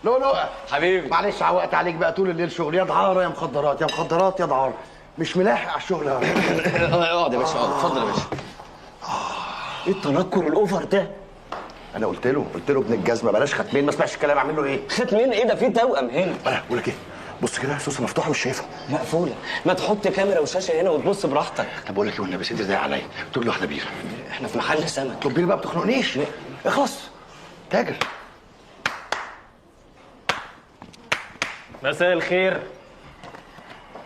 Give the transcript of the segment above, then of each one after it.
لؤلؤة حبيبي معلش عوقت عليك بقى طول الليل شغل، يا دعارة يا مخدرات يا مخدرات يا دعارة، مش ملاحق على الشغل يا اقعد يا باشا اقعد، اتفضل يا باشا. ايه التنكر الاوفر ده؟ انا قلت له ابن الجزمه بلاش ختمين، ما سمعش الكلام، اعمل له ايه؟ ختمين ايه ده؟ في توأم هنا. انا بقول لك ايه، بص كده سوسه مفتوحه مش شايفها. مقفوله، ما تحط كاميرا وشاشه هنا وتبص براحتك. طب بقول لك ايه والنبي سيدي زي عليا، اطلب لي واحده بيره. احنا في محل سمك. اطلب بيره بقى ما بتخنقنيش. اخلص تاجر. مساء الخير.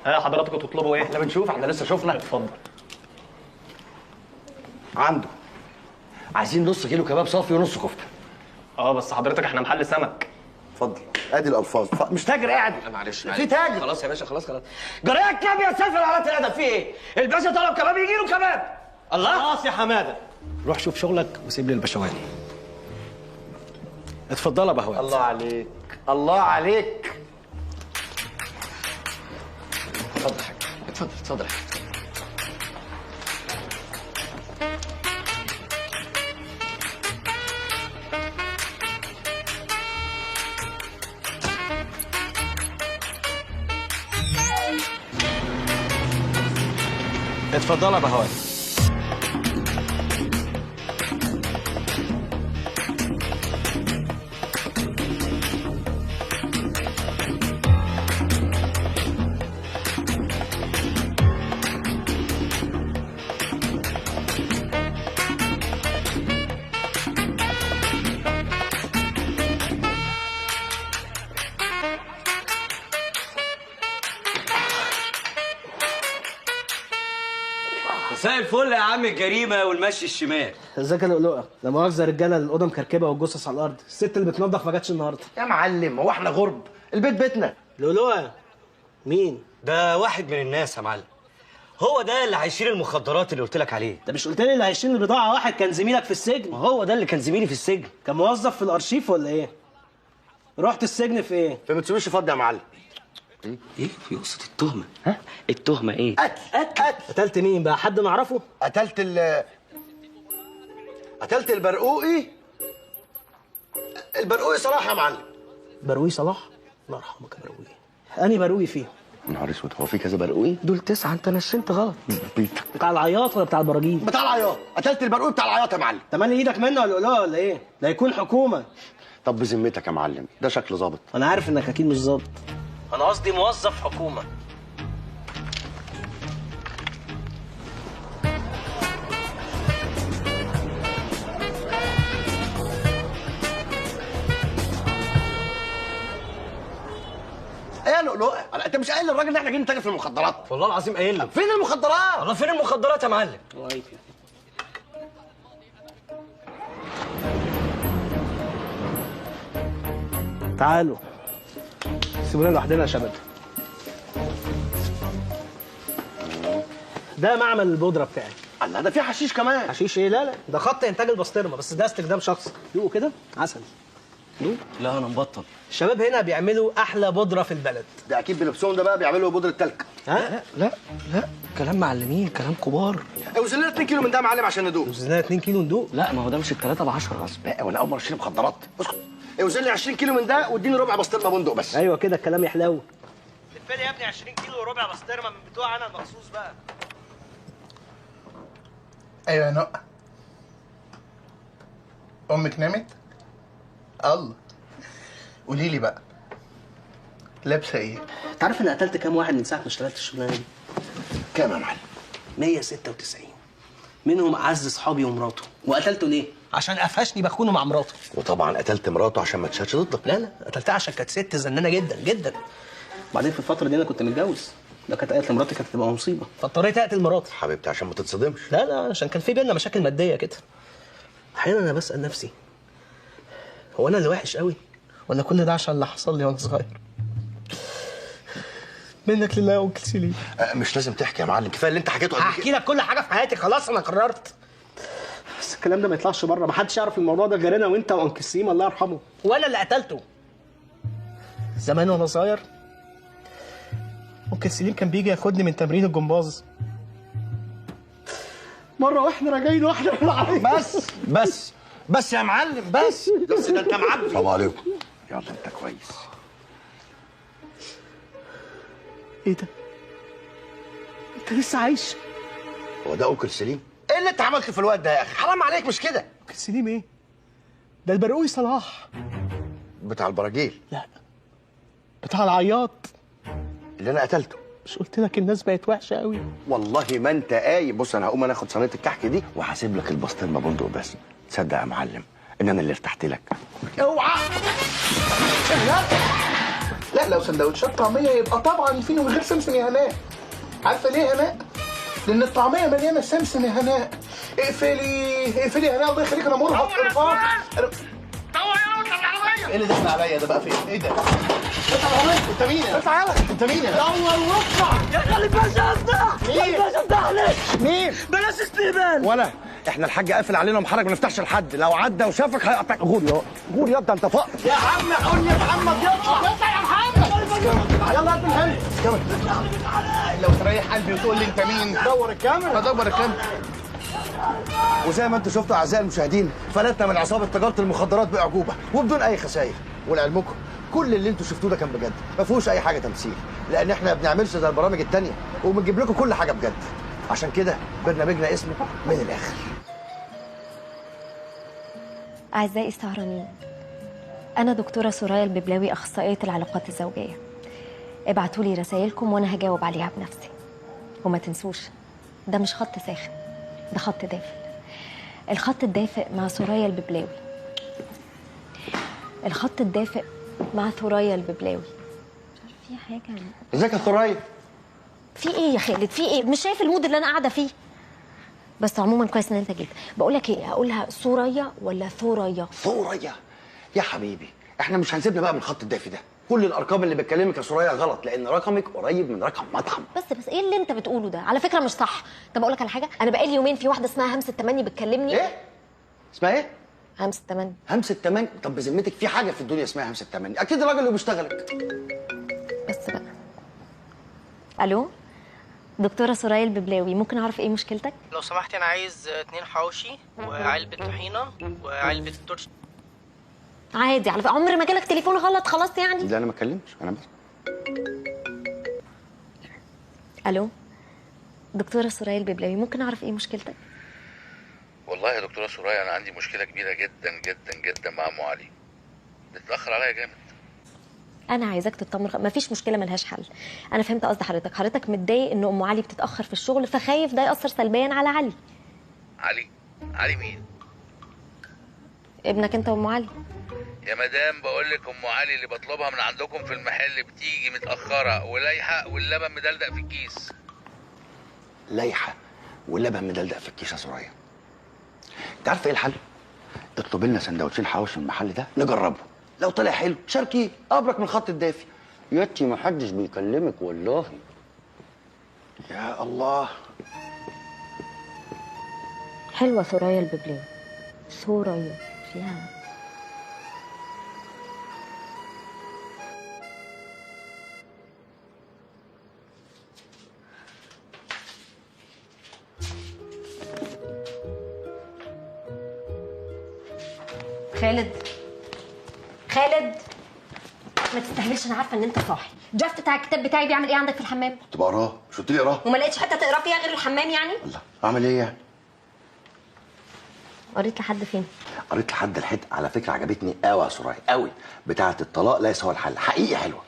ها حضراتكم تطلبوا ايه؟ احنا بنشوف، احنا لسه شفنا. اتفضل. عنده عايزين نص كيلو كباب صافي ونص كفته. بس حضرتك احنا محل سمك. اتفضل ادي الالفاظ، مش تاجر قاعد. معلش في تاجر. خلاص يا باشا خلاص. جرايه الكباب يا سافر على الادب، في ايه؟ الباشا طلب كباب يجي له كباب. الله خلاص يا حماده، روح شوف شغلك وسيب لي البشواني. اتفضل يا بهوات. الله عليك الله عليك. اتفضل يا حاج، اتفضل يا حاج. اتفضل يا بهوات. مساء الفل يا عم الجريمه والمشي الشمال. ازيك يا لؤلؤه؟ لا مؤاخذه رجاله، الاوضه مكركبه والجثث على الارض، الست اللي بتنظف ما جاتش النهارده. يا معلم هو احنا غرب؟ البيت بيتنا. لؤلؤه مين؟ ده واحد من الناس يا معلم، هو ده اللي هيشيل المخدرات اللي قلت لك عليه. انت مش قلت لي اللي هيشيل البضاعه واحد كان زميلك في السجن؟ هو ده اللي كان زميلي في السجن. كان موظف في الارشيف ولا ايه؟ رحت السجن في ايه؟ في متسوبيشي فاضي يا معلم. ايه في قصه التهمه؟ ها التهمه ايه؟ قتل. قتلت مين بقى؟ حد نعرفه؟ قتلت البرقوقي. البرقوقي صلاح يا معلم. بروي صلاح؟ الله يرحمك يا بروي. انهي بروي فيه؟ نهار اسود، هو في كذا برقوقي؟ دول 9، انت نشنت غلط. بتاع العياط ولا بتاع البراجيل؟ بتاع العياط. قتلت البرقوقي بتاع العياط يا معلم. انت مالي ايدك منه يا لؤلؤه ولا ايه؟ ده يكون حكومه. طب بذمتك يا معلم ده شكل ظابط. انا عارف انك اكيد مش ظابط، انا قصدي موظف حكومه. ايه يا لؤلؤه؟ انت مش قايل للراجل ان احنا جايين نتاجر في المخدرات؟ والله العظيم قايل لك. فين المخدرات؟ والله فين المخدرات يا معلم؟ تعالوا سيبونا لوحدنا يا شباب. ده معمل البودره بتاعي. الله ده في حشيش كمان. حشيش ايه؟ لا ده خط انتاج البسطرمه، بس ده استخدام شخصي. دوقوا كده عسل. دوق. لا انا مبطل. الشباب هنا بيعملوا احلى بودره في البلد. ده اكيد بلبسهم ده بقى بيعملوا بودره تلك. ها؟ لا كلام معلمين، كلام كبار. اوزن لنا 2 كيلو من ده يا معلم عشان ندوق. وزننا 2 كيلو ندوق. لا ما هو ده مش التلاتة ب10. بقى وانا اول مره اشتري مخدرات. اسكت. اوزن لي 20 كيلو من ده واديني ربع بسطرمه بندق بس. ايوه كده الكلام يحلو. لف لي يا ابني 20 كيلو وربع بسطرمه من بتوع انا المخصوص بقى. ايوه يا نقة. امك نامت؟ الله. قولي لي بقى لابسه ايه؟ انت عارف اني قتلت كام واحد من ساعه ما اشتغلت الشغلانه دي؟ كام يا معلم؟ 196 منهم اعز اصحابي ومراته. وقتلته ليه؟ عشان قفشني بخونه مع مراته. وطبعا قتلت مراته عشان ما تشهدش ضدك. لا قتلتها عشان كانت ست زنانه جدا جدا. وبعدين في الفتره دي انا كنت متجوز، لو كانت قتلت مراتي كانت هتبقى مصيبه، فاضطريت اقتل مراتي. حبيبتي عشان ما تتصدمش. لا عشان كان في بينا مشاكل ماديه كده. احيانا انا بسال نفسي، هو انا اللي وحش قوي ولا كل ده عشان اللي حصل لي وانا صغير؟ منك لله يا انكل سليم. مش لازم تحكي يا معلم، كفايه اللي انت حكيته قبل هحكي لك كل حاجه في حياتي، خلاص انا قررت. بس الكلام ده ما يطلعش بره، محدش يعرف الموضوع ده غير انا وانت وانكل سليم الله يرحمه، وانا اللي قتلته. زمان وانا صغير انكل سليم كان بيجي ياخدني من تمرين الجمباز. مره واحنا راجعين واحنا بالعربيه. بس يا معلم بس ده انت معبي. السلام عليكم. يلا انت كويس. ايه ده؟ انت لسه عايش؟ هو ده أنكل سليم؟ ايه اللي انت عملته في الوقت ده يا اخي؟ حرام عليك مش كده. أنكل سليم ايه؟ ده البرقوي صلاح. بتاع البراجيل؟ لا، بتاع العياط اللي انا قتلته. مش قلت لك الناس بقت وحشه قوي؟ والله ما انت قايم. بص انا هقوم انا اخد صينيه الكحك دي وهسيب لك البسطرمه بندق بس. تصدق يا معلم ان انا اللي ارتحت لك. اوعى. لا لو سندوتشات طعميه يبقى طبعا في من غير سمسم يا هناء. عارفه ليه يا هناء؟ لان الطعميه مليانه سمسم يا هناء. اقفلي يا هناء الله يخليك انا مرهق ارفع. ايه اللي دخل عليا ده بقى فين؟ ايه ده؟ انت مين يا؟ تعالى. انت مين يا؟ دور واطلع يا خلي الباشا افتح. مين؟ الباشا افتح لك. مين؟ بلاش استهبال. ولا احنا الحاج قافل علينا ومحرج ما نفتحش لحد. لو عدى وشافك هيقطعك. غور يا غور يا انت فقر. يا عم قول يا محمد يطلع. يطلع يا محمد. يلا هات الهند. لو تريح قلبي وتقول لي انت مين؟ دور الكاميرا. ادور الكاميرا. وزي ما انتم شفتوا اعزائي المشاهدين فلتنا من عصابه تجاره المخدرات باعجوبه وبدون اي خسائر. ولعلمكم كل اللي انتم شفتوه ده كان بجد، ما فيهوش اي حاجه تمثيل، لان احنا ما بنعملش زي البرامج التانيه وبنجيب لكم كل حاجه بجد. عشان كده برنامجنا اسمه من الاخر. أعزائي السهرانين، أنا دكتورة سرايا الببلاوي، أخصائية العلاقات الزوجية. ابعتوا لي رسائلكم وأنا هجاوب عليها بنفسي. وما تنسوش ده مش خط ساخن، ده خط دافئ. الخط الدافئ مع سرايا الببلاوي. الخط الدافئ مع ثريا الببلاوي. مش عارف في حاجة. ازيك يا ثريا؟ في ايه يا خالد؟ في ايه؟ مش شايف المود اللي انا قاعده فيه؟ بس عموما كويس ان انت جيت. بقول لك ايه، هقولها سوريا ولا ثريا؟ ثريا يا حبيبي، احنا مش هنسيبنا بقى من الخط الدافي ده. كل الارقام اللي بتكلمك يا ثريا غلط، لان رقمك قريب من رقم مطعم. بس ايه اللي انت بتقوله ده؟ على فكره مش صح. طب اقول لك على حاجه، انا بقالي يومين في واحده اسمها همسه تمني بتكلمني. ايه؟ اسمها ايه؟ همسه تمني. همسة تمانية؟ طب بذمتك في حاجة في الدنيا اسمها همسة تمانية؟ أكيد الراجل اللي بيشتغلك. بس بقى. الو؟ دكتوره سرايا الببلاوي، ممكن اعرف ايه مشكلتك؟ لو سمحتي انا عايز 2 حواوشي وعلبه طحينه وعلبه التورش. عادي، على فكره عمر ما جالك تليفون غلط خلاص يعني. لا أنا ما اتكلمتش، أنا بس. الو؟ دكتوره سرايا الببلاوي، ممكن اعرف ايه مشكلتك؟ والله يا دكتورة سرايا أنا عندي مشكلة كبيرة جدا جدا جدا مع أم علي. بتتأخر عليا جامد. انا عايزاك تطمن، مفيش مشكله ملهاش حل. انا فهمت قصد حضرتك متضايق ان ام علي بتتاخر في الشغل، فخايف ده ياثر سلبيا على علي. علي مين؟ ابنك انت وام علي. يا مدام بقول لك أم علي اللي بطلبها من عندكم في المحل بتيجي متأخرة ولايحة واللبن مدلدق في الكيس. لايحة واللبن مدلدق في الكيس يا ثريا. أنت عارفة إيه الحل؟ اطلب لنا سندوتشين حواوشي من المحل ده نجربه، لو طلع حلو شاركيه، أبرك من الخط الدافي. ياتي ما حدش بيكلمك والله. يا الله. حلوه ثريا الببلاوي. ثريا فيها. خالد ما تستهبلش، انا عارفه ان انت صاحي. الدرافت بتاع الكتاب بتاعي بيعمل ايه عندك في الحمام؟ كنت بقراه، مش قلت لي اقراه؟ وما لقيتش حته تقرا فيها غير الحمام يعني؟ الله، أعمل إيه يعني؟ قريت لحد فين؟ قريت لحد الحته على فكرة عجبتني قوي يا ثريا، قوي، بتاعة الطلاق ليس هو الحل، حقيقي حلوة.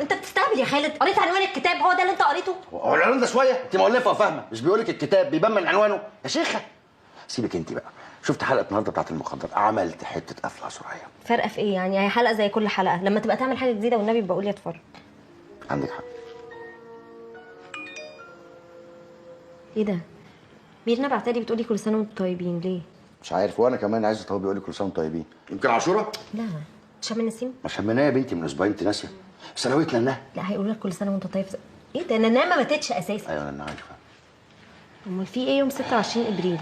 انت بتستهبل يا خالد. قريت عنوان الكتاب، هو ده اللي انت قريته؟ هو العنوان ده شويه؟ انت مؤلفه وفاهمه، مش بيقول لك الكتاب بيبان من عنوانه يا شيخه. سيبك انت بقى. شفت حلقه النهارده بتاعت المخدرات؟ عملت حته قفله يا ثريا. فرقه في ايه يعني؟ هي حلقه زي كل حلقه، لما تبقى تعمل حاجه جديده والنبي بقول لي اتفرج. عندك حق. ايه ده؟ ميرنا بعتلي بتقولي كل سنه وانتم طيبين، ليه؟ مش عارف، وانا كمان عايز هو بيقول لي كل سنه وانتم طيبين. يمكن عاشوره؟ لا، شم النسيم؟ ما شمناها يا بنتي من اسبوعين، انت ناسيه؟ ثانويه نناه. لا هيقولوا لك كل سنه وانت طيب. ايه ده؟ نناه ما ماتتش اساسا. ايوه انا عارفه. امال في ايه يوم 26 ابريل؟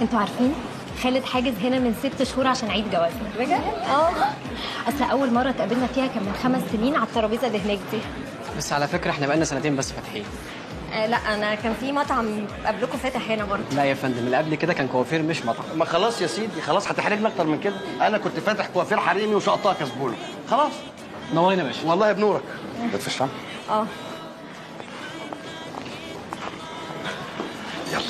انتوا عارفين خالد حاجز هنا من 6 شهور عشان عيد جوازنا. بجد؟ اصل اول مره اتقابلنا فيها كان من 5 سنين على الترابيزه اللي هناك دي. بس على فكره احنا بقالنا سنتين بس فاتحين. لا انا كان في مطعم قبلكم فاتح هنا برضه. لا يا فندم، اللي قبل كده كان كوافير مش مطعم. ما خلاص يا سيدي، خلاص هتحرجنا اكتر من كده. انا كنت فاتح كوافير حريمي وشقطها كسبوله. خلاص نورينا يا باشا. والله بنورك. بتفش فهم؟ اه يلا.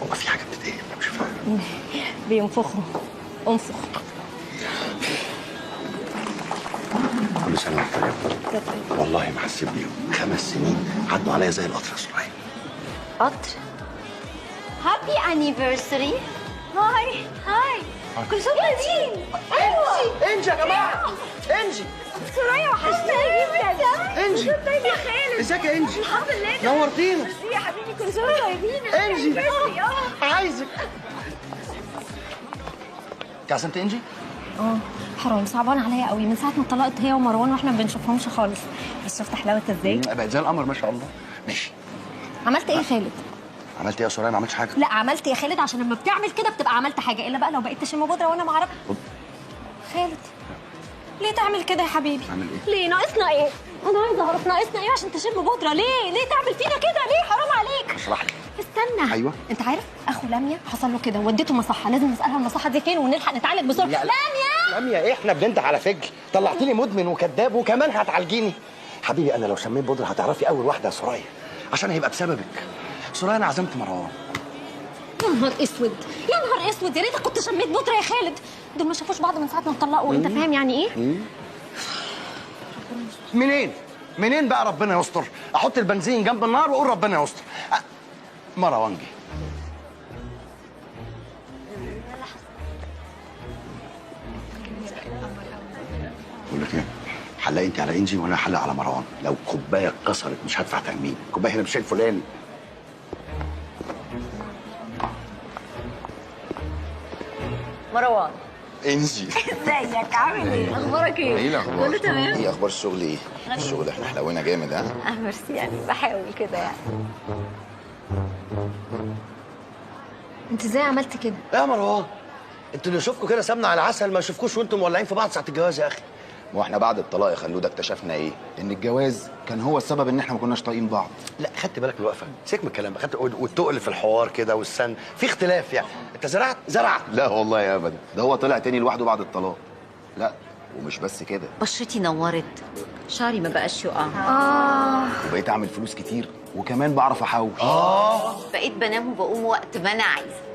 هو في حاجه بتتقل مش فاهم. بينفخوا. انفخ. كل سنه وانت طيب. والله ما حسيت بيهم، 5 سنين عدوا عليا زي القطر يا سرايا. قطر. هابي انيفرساري. هاي كل سنه طيبين. ايوه انجي يا جماعه، انجي. سرايا وحشتني جدا. انجي. طيب يا خالد. ازيك يا انجي؟ الحمد لله. نورتينا. ميرسي يا حبيبي، كل سنه طيبين. انجي عايزك. انت عزمت انجي؟ حرام، صعبان عليا قوي من ساعه ما اتطلقت هي ومروان واحنا ما بنشوفهمش خالص. بس شفت حلاوه ازاي؟ بقت زي القمر ما شاء الله. ماشي. عملت ايه يا خالد؟ عملت ايه يا سرايا؟ ما عملتش حاجه. لا عملت يا خالد، عشان لما بتعمل كده بتبقى عملت حاجه، الا بقى لو بقيت تشم بودره وانا ما اعرف. خالد ليه تعمل كده يا حبيبي؟ اعمل ايه؟ ليه؟ ناقصنا ايه؟ انا عايزه اعرف ناقصنا ايه عشان تشم بودره؟ ليه تعمل فينا كده؟ ليه؟ حرام عليك. اشرح لي. استنى. أيوة. انت عارف اخو لميا حصل له كده وديته مصحه، لازم نسالها المصحه دي فين ونلحق نتعالج بسرعه. لا. لميا لميا ايه؟ احنا بننده على فجل، طلعتني مدمن وكذاب وكمان هتعالجيني. حبيبي انا لو شميت بودره هتعرفي اول واحده يا سرايا، عشان هيبقى بسببك. سرايا انا عزمت مروان. يا نهار اسود، يا نهار اسود، يا ريتك كنت شميت بودره يا خالد. دول ما شافوش بعض من ساعه ما اتطلقوا، انت فاهم يعني ايه؟ منين بقى ربنا يستر؟ احط البنزين جنب النار واقول ربنا يستر. مروان جه. بقول لك ايه؟ حلقي انت على انجي وانا هحلق على مروان. لو كوبايه اتكسرت مش هدفع تأمين. كوبايه هنا مش الفلاني. مروان انجي ازيك؟ عامل ايه؟ اخبارك ايه؟ ايه الاخبار؟ كله تمام؟ ايه اخبار الشغل؟ ايه الشغل؟ احنا حلوينا جامد. ها ميرسي، يعني بحاول كده يعني. انت ازاي عملت كده؟ يا مروان انتوا اللي يشوفكوا كده سمنه على عسل ما يشوفكوش وانتم مولعين في بعض ساعه الجواز يا اخي. واحنا بعد الطلاق يا خلوده اكتشفنا ايه؟ ان الجواز كان هو السبب ان احنا ما كناش طايقين بعض. لا خدت بالك من الوقفه، سيبك من الكلام، خدت والتقل في الحوار كده والسن في اختلاف يعني. انت زرعت. لا والله يا ابدا، ده هو طلع تاني لوحده بعد الطلاق. لا ومش بس كده، بشرتي نورت، شعري ما بقاش يقع، وبقيت اعمل فلوس كتير وكمان بعرف احوش. بقيت بنام وبقوم وقت ما انا عايزه،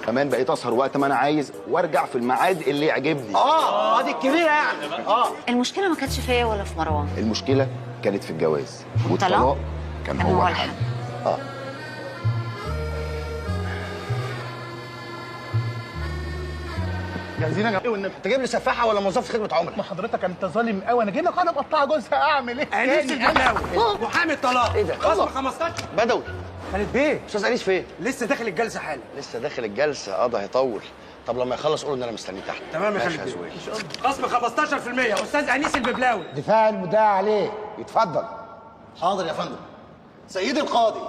كمان بقيت اسهر وقت ما انا عايز وارجع في الميعاد اللي يعجبني. دي الكبيره يعني. المشكله ما كانتش فيا ولا في مروان، المشكله كانت في الجواز، والطلاق والطلاق كان هو الحل. جاهزين يا جماعه؟ انت جايب لي سفاحه ولا موظف خدمه عملاء؟ ما حضرتك انت ظالم قوي، انا جايب لك واحده مقطعه جوزها، اعمل ايه؟ انيس البلاوي محامي الطلاق. ايه ده؟ خصم 15. بدوي. خالد بيه استاذ انيس فين؟ لسه داخل الجلسه حالا. لسه داخل الجلسه. ده هيطول. طب لما يخلص قول ان انا مستنيه تحت. تمام يا ماشي خالد زويل. بيه. خصم 15%. استاذ انيس الببلاوي. دفاع المدعي عليه يتفضل. حاضر يا فندم. سيدي القاضي،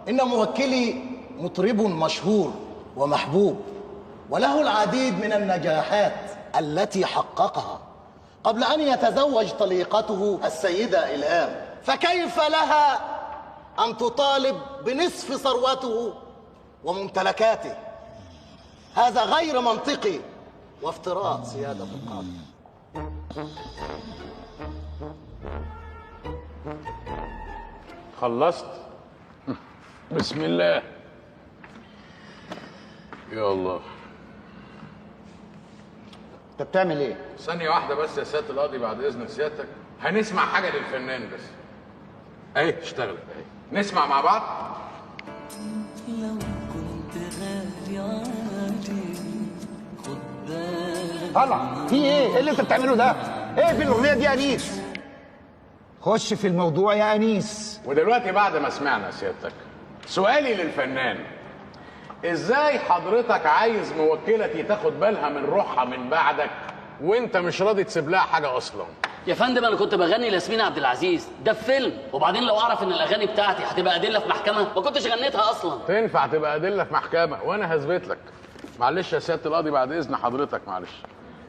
إن موكلي مطرب مشهور ومحبوب، وله العديد من النجاحات التي حققها قبل أن يتزوج طليقته السيدة إلهام، فكيف لها أن تطالب بنصف ثروته وممتلكاته؟ هذا غير منطقي وافتراء سيادة القاضي. خلصت؟ بسم الله. يا الله. انت بتعمل ايه؟ ثانية واحدة بس يا سيادة القاضي بعد إذن سيادتك، هنسمع حاجة للفنان بس. أهي اشتغلت أهي. نسمع مع بعض؟ لو كنت غالي علي خد بالك. طلع في ايه اللي انت بتعمله ده؟ ايه في الاغنيه دي يا انيس؟ خش في الموضوع يا انيس. ودلوقتي بعد ما سمعنا سيادتك، سؤالي للفنان، ازاي حضرتك عايز موكلتي تاخد بالها من روحها من بعدك وانت مش راضي تسيب لها حاجه اصلا؟ يا فندم انا كنت بغني لياسمين عبد العزيز، ده في فيلم، وبعدين لو اعرف ان الاغاني بتاعتي هتبقى ادله في محكمه ما كنتش غنيتها اصلا. تنفع تبقى ادله في محكمه وانا هثبت لك. معلش يا سياده القاضي بعد اذن حضرتك، معلش.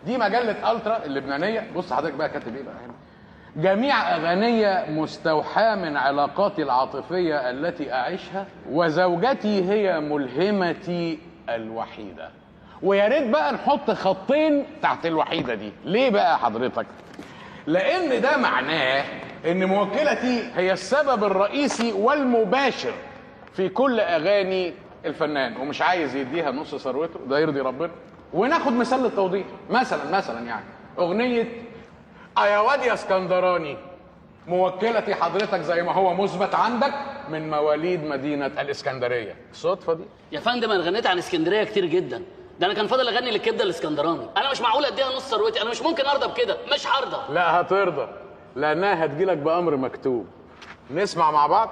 دي مجله الترا اللبنانيه، بص حضرتك بقى كاتب ايه بقى هنا. جميع أغنية مستوحاة من علاقاتي العاطفية التي أعيشها، وزوجتي هي ملهمتي الوحيدة. ويا ريت بقى نحط خطين تحت الوحيدة دي. ليه بقى حضرتك؟ لأن ده معناه إن موكلتي هي السبب الرئيسي والمباشر في كل أغاني الفنان، ومش عايز يديها نص ثروته، ده يرضي ربنا. وناخد مثال للتوضيح، مثلا يعني أغنية يا واد يا اسكندراني، موكلتي حضرتك زي ما هو مثبت عندك من مواليد مدينة الإسكندرية. صدفة دي؟ يا فندم انا غنيت عن اسكندريه كتير جدا، ده انا كان فاضل اغني للكبده الاسكندراني. انا مش معقول اديها نص ثروتي، انا مش ممكن ارضى بكده، مش هرضى. لا هترضى، لأنها هتجيلك بأمر مكتوب. نسمع مع بعض.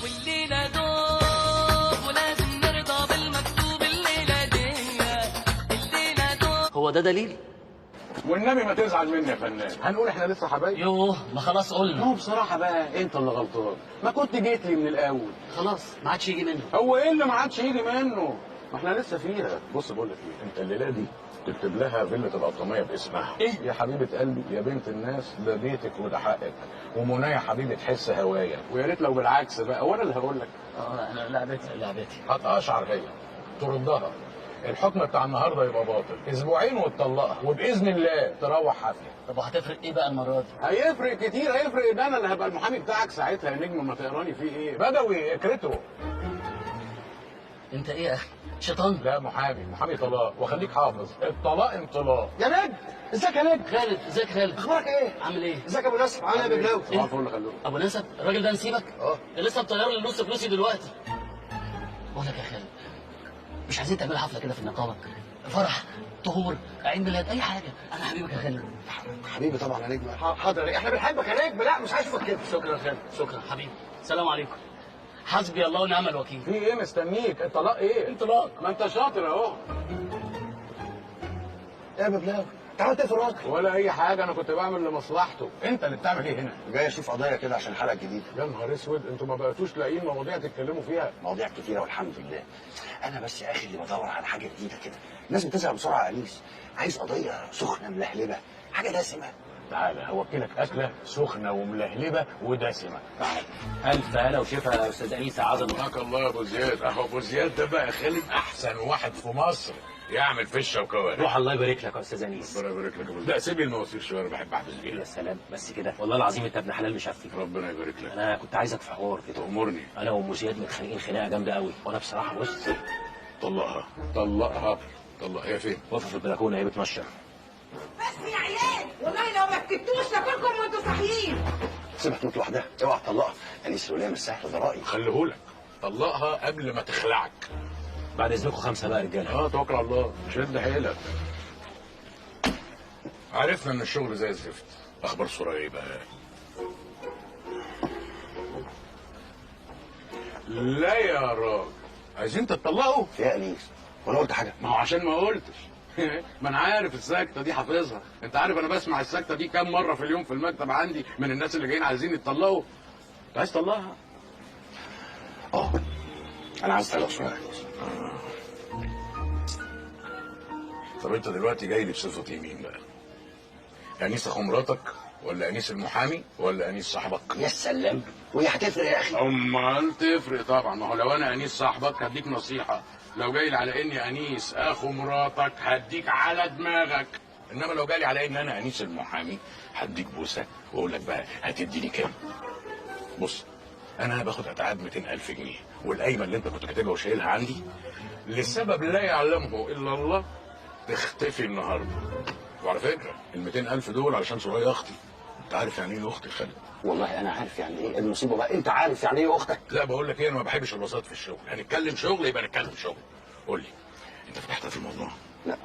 والليلة دوب ولازم نرضى بالمكتوب الليلة دي، الليلة دوب. هو ده دليل؟ والنبي ما تزعل مني يا فنان، هنقول احنا لسه حبايب. يوه ما خلاص قلنا. هو بصراحة بقى انت اللي غلطان، ما كنت جيت لي من الأول. خلاص ما عادش يجي منه. هو ايه اللي ما عادش يجي منه؟ ما احنا لسه فيها. بص بقول لك ايه، انت الليله دي تكتب لها فيلة القطامية باسمها. إيه؟ يا حبيبة قلبي يا بنت الناس، ده بيتك وده حقك، ومنى يا حبيبي تحس هوايا، ويا ريت لو بالعكس بقى، وانا اللي هقول لك. انا لعبتي هتقشعر هي تردها، الحكم بتاع النهارده يبقى باطل، اسبوعين وتطلقها، وباذن الله تروح حافيه. طب وهتفرق ايه بقى المره دي؟ هيفرق كتير، هيفرق ان انا اللي هبقى المحامي بتاعك ساعتها يا نجم. ما تقراني فيه ايه؟ بدوي اكرته. انت ايه يا اخي؟ شيطان؟ لا محامي طلاق، وخليك حافظ الطلاق انطلاق. يا نجم ازيك يا نجم؟ خالد ازيك خالد؟ اخبارك ايه؟ عامل ايه؟ ازيك يا ابو نصر؟ عامل ايه يا ببلاوي؟ صباح الفل خلوه. ابو نسب الراجل ده نسيبك؟ ده لسه مطير لي نص فلوسي دلوقتي. بقول لك يا خالد، مش عايزين تعملوا حفله كده في النقابه؟ فرح، طهور، عيد ميلاد، اي حاجه. انا حبيبك يا خالد. حبيبي طبعا يا نجم. حاضر، احنا بنحبك يا نجم. لا مش عايز اشوفك كده. شكرا يا خالد، شكرا حبيبي. السلام عليكم. حسبي الله ونعم الوكيل. في ايه مستنيك؟ الطلاق ايه؟ انطلاق. ما انت شاطر اهو. يا ببلاوي انت عملت ايه في الراجل؟ ولا اي حاجه، انا كنت بعمل لمصلحته. انت اللي بتعمل ايه هنا؟ جاي اشوف قضيه كده عشان الحلقه الجديده. يا نهار اسود، انتوا ما بقيتوش لاقيين مواضيع تتكلموا فيها. مواضيع كتيره والحمد لله. انا بس يا اخي اللي بدور على حاجه جديده كده. الناس بتزهق بسرعه يا انيس. عايز قضيه سخنه ملهلبه، حاجه دسمه. تعالى هوكلك اكله سخنه وملهلبه ودسمه. تعالى. الف هلا وشفا يا استاذ انيس عظمه. حياك الله يا ابو زياد. اهو ابو زياد ده بقى خالد احسن واحد في مصر يعمل فشه وكوارع. روح الله يبارك لك يا استاذ انيس. ربنا يبارك لك يا ابو زياد. لا سيب لي المواسير شويه، انا بحب احبس بيها. يا سلام بس كده، والله العظيم انت ابن حلال مشفي. ربنا يبارك لك. انا كنت عايزك في حوار كده. تأمرني. انا وام زياد متخانقين خناقه جامده قوي، وانا بصراحه بص. طلقها. طلقها فين؟ واقفه في البلكونه هي بتنشر. بس يا عيال والله لو ما كتبتوش لاكلكم وانتوا صاحيين. سيبها تموت لوحدها، اوعى تطلقها. انيس الوليه مش سهله، ده رايي. خليهولك، طلقها قبل ما تخلعك. بعد اذنكم 5 بقى رجاله. توكل على الله، شد حيلك. عرفنا ان الشغل زي الزفت. اخبار سوريا ايه بقى؟ لا يا راجل، عايزين تطلقوا؟ يا انيس وانا قلت حاجه؟ ما هو عشان ما قلتش. ما انا عارف السكته دي حافظها. انت عارف انا بسمع السكته دي كام مره في اليوم في المكتب عندي من الناس اللي جايين عايزين يتطلقوا. انت عايز تطلقها؟ انا عايز اطلق شويه. طب انت دلوقتي جاي لي بصفه يمين بقى؟ انيس اخو مراتك، ولا انيس المحامي، ولا انيس صاحبك؟ يا سلام، وهي هتفرق يا اخي؟ امال تفرق طبعا. ما هو لو انا انيس صاحبك هديك نصيحه، لو جاي لي على اني انيس اخو مراتك هديك على دماغك، انما لو جالي على ان انا انيس المحامي هديك بوسه واقول لك بقى هتديني كام. بص انا باخد اتعاب 200,000 جنيه، والقايمه اللي انت كنت كاتبها وشايلها عندي لسبب لا يعلمه الا الله تختفي النهارده. وعلى فكره ال 200,000 دول علشان سوريا اختي. انت عارف يعني ايه اختي خالد؟ والله انا عارف يعني ايه المصيبه بقى. انت عارف يعني ايه اختك؟ لا بقول لك ايه، انا ما بحبش الوساط في الشغل. هنتكلم شغل يبقى نتكلم شغل. قول لي انت فتحت في الموضوع؟ لا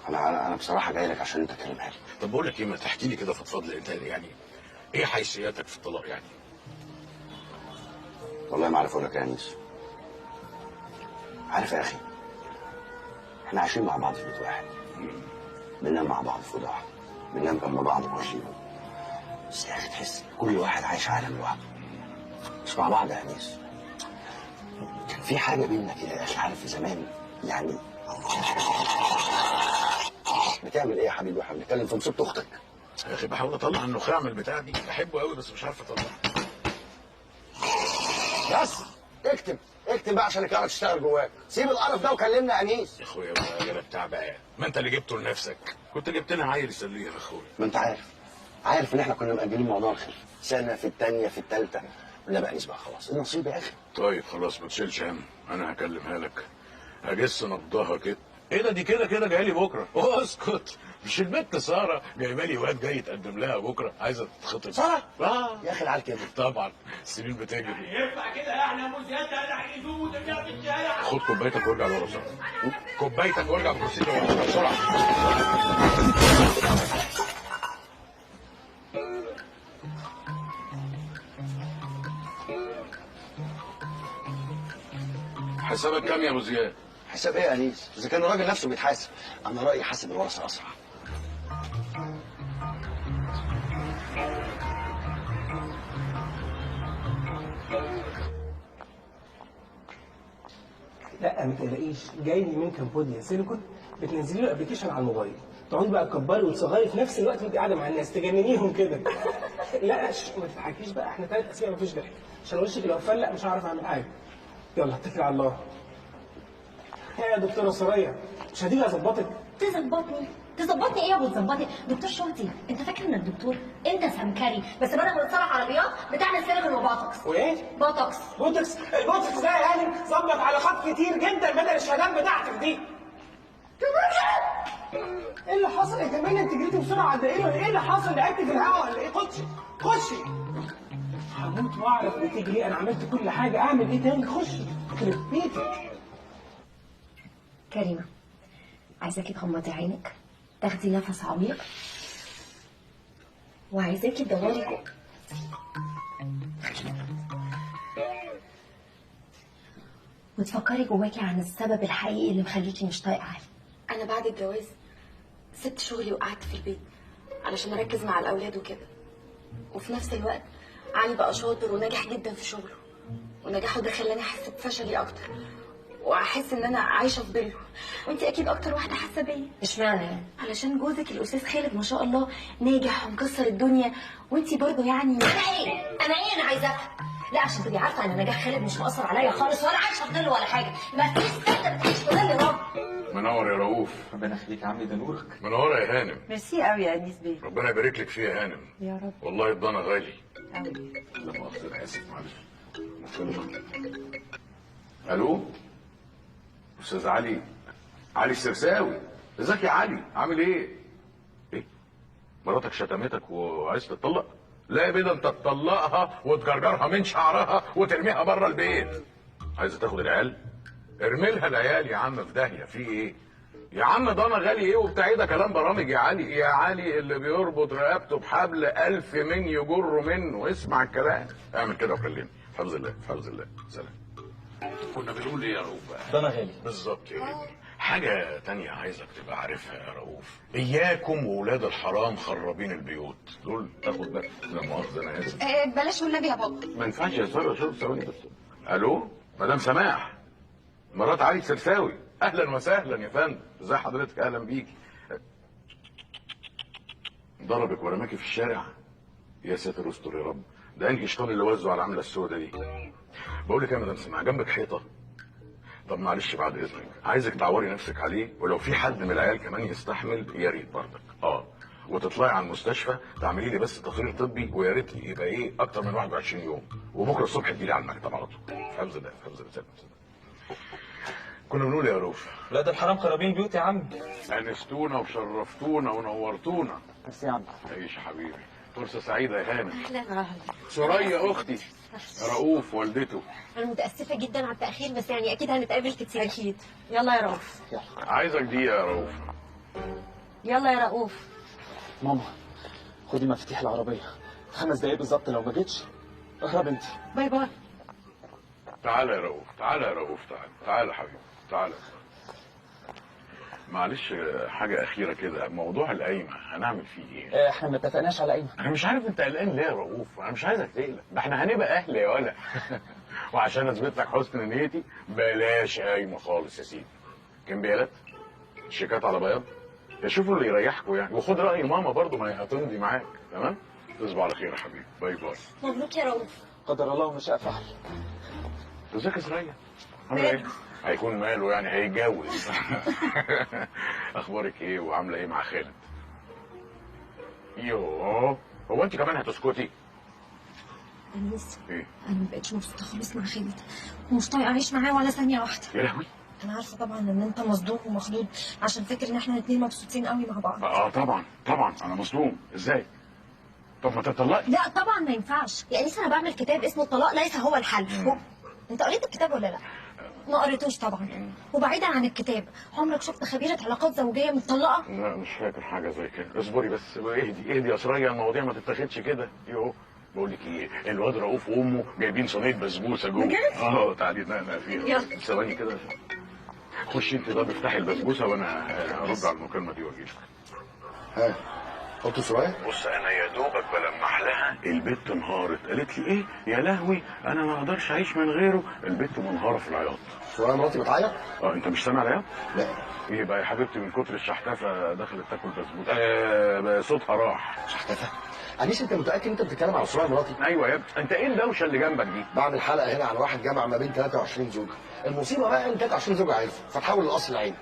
انا بصراحه جاي لك عشان انت تكلمها لي. طب بقول لك ايه، ما تحكي لي كده فضفاض لي انت، يعني ايه حيثياتك في الطلاق يعني؟ والله ما عارف اقول لك يا انيس. عارف يا اخي، احنا عايشين مع بعض في بيت واحد، بننام مع بعض في اوضه واحده، بننام جنب بعض في وشينا، بس يا اخي تحس كل واحد عايش عالم لوحده، مش مع بعض يا انيس. كان في حاجه بينا كده يا اخي، عارف زمان يعني. بتعمل ايه يا حبيبي واحنا بنتكلم في مصيبه اختك؟ يا اخي بحاول اطلع النخاع من البتاع دي، بحبه قوي بس مش عارف اطلعه. بس اكتب اكتب بقى عشان الكاميرا تشتغل جواك. سيب القرف ده وكلمنا يا انيس. يا اخويا بقى يا بتاع بقى، ما انت اللي جبته لنفسك، كنت جبت لنا عيل يسليه يا اخويا. ما انت عارف ان احنا كنا مأجلين موضوع الخلفه سنه في الثانيه في الثالثه. لا بقى انيس بقى خلاص النصيب يا اخي. طيب خلاص ما تشيلش هم، انا هكلمها لك. هجس نبضها كده. ايه ده؟ دي كده جاي لي بكره. اسكت، مش البنت ساره جايبه لي واد جاي يتقدم لها بكره، عايزه تتخطب. ساره؟ يا اخي العيال كده. طبعا السنين بتجري. ينفع كده يعني يا ابو زياد؟ انا هيجيبوه وترجع في الشارع. خد كوبايتك وارجع لورا بسرعه. كوبايتك وارجع بكرسي لورا بسرعه. حسابك كام يا ابو زياد؟ حساب ايه يا انيس؟ اذا كان الراجل نفسه بيتحاسب، انا رايي حاسب الورثه اسرع. لا ما تقلقيش، جاي لي من كامبوديا سيليكون، بتنزلي له ابلكيشن على الموبايل، تقعدي بقى تكبري وتصغري في نفس الوقت وانت قاعده مع الناس، تجننيهم كده. لا ما تضحكيش بقى، احنا 3 اسابيع مفيش ضحك، عشان وشك لو فلق مش هعرف اعمل حاجه. يلا اتكلي على الله. يا دكتوره سوريا، مش هتيجي اظبطك؟ تظبطني ايه يا ابو تظبطني؟ دكتور شرطي، انت فاكر انك دكتور؟ انت سمكري، بس بدل ما تصلح عربيات بتعمل سيليكون وبوتوكس. وايه؟ بوتوكس. البوتوكس ده يا هانم ظبط علاقات كتير جدا بدل الشهادات بتاعتك دي. ايه اللي حصل يا كمان؟ انت جريتي بسرعه قد ايه؟ ايه اللي حصل؟ لعبتي في الهواء ولا ايه؟ خشي. هموت واعرف بتجري، انا عملت كل حاجه، اعمل ايه تاني؟ خشي يخرب بيتك. كريمه، عايزاكي تغمضي عينك، تاخدي نفس عميق، وعايزاكي تدوري وتفكري جواكي عن السبب الحقيقي اللي مخليكي مش طايقه علي. أنا بعد الجواز سبت شغلي وقعدت في البيت علشان أركز مع الأولاد وكده، وفي نفس الوقت علي بقى شاطر وناجح جدا في شغله، ونجاحه ده خلاني أحس بفشلي أكتر، وأحس إن أنا عايشة في ظله، وأنتي أكيد أكتر واحدة حاسة بيا. اشمعنى يعني؟ علشان جوزك الأستاذ خالد ما شاء الله ناجح ومكسر الدنيا، وأنتي برضه يعني. أنا عايزة أفهم. لا عشان تبقي عارفة أن نجاح خالد مش مؤثر عليا خالص، ولا عايشة في ظل ولا حاجة، ما فيش ست بتعيش في ظل راجل. منور يا رؤوف. ربنا يخليك يا عمي، ده نورك. منوره يا هانم. ميرسي قوي يا انيس بيه. ربنا يبارك لك فيها يا هانم. يا رب. والله الضنا غالي. قوي. لا مؤاخذة انا اسف معلش. مكالمة. الو؟ استاذ علي السرساوي. ازيك يا علي؟ عامل ايه؟ ايه؟ مراتك شتمتك وعايز تطلق؟ لا يا بيه، انت تطلقها وتجرجرها من شعرها وترميها بره البيت. عايزه تاخد العيال؟ ارمي لها العيال يا عم في داهيه، في ايه؟ يا عم ضنا غالي ايه وبتاع ايه؟ ده كلام برامج يا علي. يا علي اللي بيربط رقبته بحبل 1000 من يجر منه. اسمع الكلام، اعمل كده وكلمني. في حفظ الله، في حفظ الله. سلام. كنا بنقول ايه يا رؤوف بقى؟ ضنا غالي. بالظبط يا ابني. حاجة تانية عايزك تبقى عارفها يا رؤوف، إياكم وولاد الحرام خرابين البيوت دول. تاخد بالك. لا مؤاخذة أنا آسف. بلاش والنبي يا بابا. ما ينفعش يا سارة، شوف ثواني بس. ألو؟ مدام سماح، مرات علي السرساوي. أهلا وسهلا يا فندم، إزي حضرتك؟ أهلا بيكي. ضربك ورماكي في الشارع؟ يا ساتر استر يا رب، ده أنهي شيطان اللي وزه على العملة السوداء دي؟ بقول لك يا مدام سماح، جنبك حيطة؟ طب معلش بعد اذنك، عايزك تعوري نفسك عليه، ولو في حد من العيال كمان يستحمل يا ريت برضك. وتطلعي على المستشفى تعملي لي بس تقرير طبي، ويا ريت يبقى ايه اكتر من 21 يوم، وبكره الصبح تجيلي على المكتب على طول. في حفظ الله، في حفظ الله. كنا بنقول يا روف. لا ده الحرام خرابين البيوت يا عم. انستونا وشرفتونا ونورتونا. بس يا عم. عيش يا حبيبي، فرصه سعيده يا هانم. اهلا. سوريا اختي، رؤوف والدته. انا متاسفه جدا على التاخير، بس يعني اكيد هنتقابل كتير. اكيد. يلا يا رؤوف. عايزك دي يا رؤوف. يلا يا رؤوف. ماما خدي مفاتيح العربيه، 5 دقايق بالظبط، لو ما جيتش اهرب انت. باي باي. تعالى يا رؤوف، تعالى يا رؤوف، تعالى حبيبي، تعالى. معلش حاجة أخيرة كده، موضوع القايمة هنعمل فيه إيه؟ احنا ما اتفقناش على قايمة. أنا مش عارف أنت قلقان ليه يا رؤوف، أنا مش عايزك تقلق، ده إحنا هنبقى أهل يا ولا. وعشان أثبت لك حسن نيتي بلاش قايمة خالص يا سيدي. كمبيالات؟ شيكات على بياض؟ شوفوا اللي يريحكم يعني، وخد راي ماما برضو ما هي هتمضي معاك. تمام؟ تصبحوا على خير يا حبيبي. باي باي. مبروك يا رؤوف. قدر الله وما شاء فعل. ازيك يا سرية؟ عامله ايه؟ هيكون ماله يعني، هيتجوز. اخبارك ايه وعامله ايه مع خالد؟ يوه، هو انت كمان هتسكتي؟ انيس ايه؟ انا ما بقتش مبسوطه خالص مع خالد ومش طايقه اعيش معاه ولا ثانيه واحده. يا لهوي. انا عارفه طبعا ان انت مصدوم ومخضوض عشان فاكر ان احنا الاثنين مبسوطين قوي مع بعض. طبعا طبعا انا مصدوم. ازاي؟ طب ما تطلقي. لا طبعا ما ينفعش يا انيس، انا بعمل كتاب اسمه الطلاق ليس هو الحل. انت قريت الكتاب ولا لا؟ ما قريتوش طبعا. وبعيدا عن الكتاب، عمرك شفت خبيره علاقات زوجيه متطلقه؟ لا مش فاكر حاجه زي كده. اصبري بس، اهدي يا سرية، المواضيع ما تتاخدش كده. يوه، بقول لك ايه، الواد رؤوف وامه جايبين صينيه بسبوسه جوه. تعالي نقلق فيها. ثواني كده. خشي انت طب افتحي البسبوسه وانا هرد على المكالمه دي واجي لك. ها حط سرية. بص انا يا دوبك بلمح لها البت انهارت، قالت لي ايه يا لهوي انا ما اقدرش اعيش من غيره. البت منهاره في العياط. سرية مراتي بتعيط؟ انت مش سامع العياط؟ لا. ايه بقى يا حبيبتي، من كتر الشحتفه دخلت تاكل بسبوسه. صوتها راح. شحتفه؟ انيس انت متاكد انت بتتكلم على سرية مراتي؟ ايوه يا ابني. انت ايه الدوشه اللي جنبك دي؟ بعمل حلقه هنا عن واحد جمع ما بين 23 زوجه. المصيبه بقى ان 23 زوجه عرفوا فتحول الاصل العين.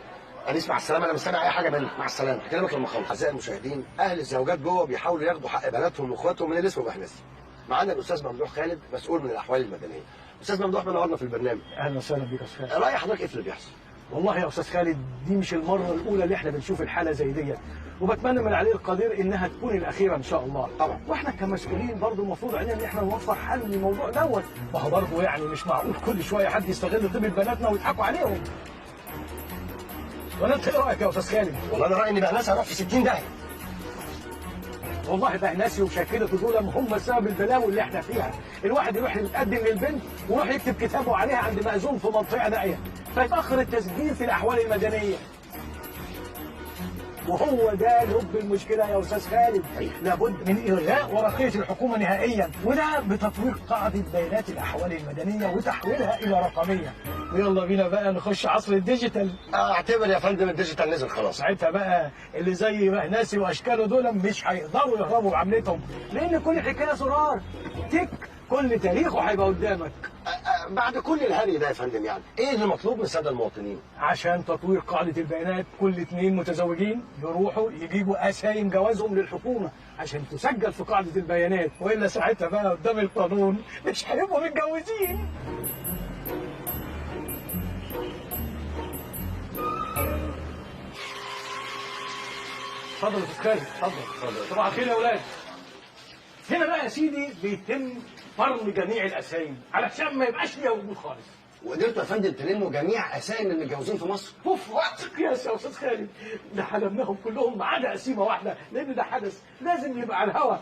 انيس مع السلامه، انا مش سامع اي حاجه منك. مع السلامه، هكلمك لما اخلص. اعزائي المشاهدين، اهل الزوجات جوه بيحاولوا ياخدوا حق بناتهم واخواتهم من اللي اسمه محنسي. معانا الاستاذ ممدوح خالد مسؤول من الاحوال المدنيه. استاذ ممدوح منورنا في البرنامج. اهلا وسهلا بك يا استاذ خالد. راي حضرتك ايه في اللي بيحصل؟ والله يا استاذ خالد دي مش المره الاولى اللي احنا بنشوف الحاله زي ديت، وبتمنى من العلي القدير انها تكون الاخيره ان شاء الله. طبعا. واحنا كمسؤولين برضه المفروض علينا ان احنا نوفر حل للموضوع دوت. ما هو برضه يعني مش معقول كل شويه حد يستغل طيبه بناتنا ويضحكوا عليهم. ولا انت ايه رايك يا استاذ خالد؟ والله انا رايي ان بقناس هيروح في 60 داهيه. والله بقناسي وشاكله دول هم سبب البلاوي اللي احنا فيها. الواحد يروح يتقدم للبنت ويروح يكتب كتابه عليها عند مأذون في منطقه نائيه، فيتاخر التسجيل في الاحوال المدنيه. وهو ده لب المشكله يا استاذ خالد. لابد من الغاء ورقيه الحكومه نهائيا، وده بتطوير قاعده بيانات الاحوال المدنيه وتحويلها الى رقميه. ويلا بينا بقى نخش عصر الديجيتال. اعتبر يا فندم الديجيتال نزل خلاص. ساعتها بقى اللي زي مهناسي واشكاله دول مش هيقدروا يهربوا بعملتهم، لان كل حكايه زرار تك كل تاريخه هيبقى قدامك. بعد كل الهري ده يا فندم يعني ايه اللي مطلوب من الساده المواطنين؟ عشان تطوير قاعده البيانات كل اتنين متزوجين يروحوا يجيبوا اسايم جوازهم للحكومه عشان تسجل في قاعده البيانات، والا ساعتها بقى قدام القانون مش هيبقوا متجوزين. اتفضل يا استاذ خالد، اتفضل. صباح الخير يا اولاد. هنا بقى يا سيدي بيتم فرم جميع الاسايم علشان ما يبقاش ليها وجود خالص. وقدرتوا يا فندم تلموا جميع اسايم المتجوزين في مصر؟ وفي وقت قياسي يا استاذ خالد، ده حلمناهم كلهم ما عدا قسيمه واحده، لان ده حدث لازم يبقى على الهوا.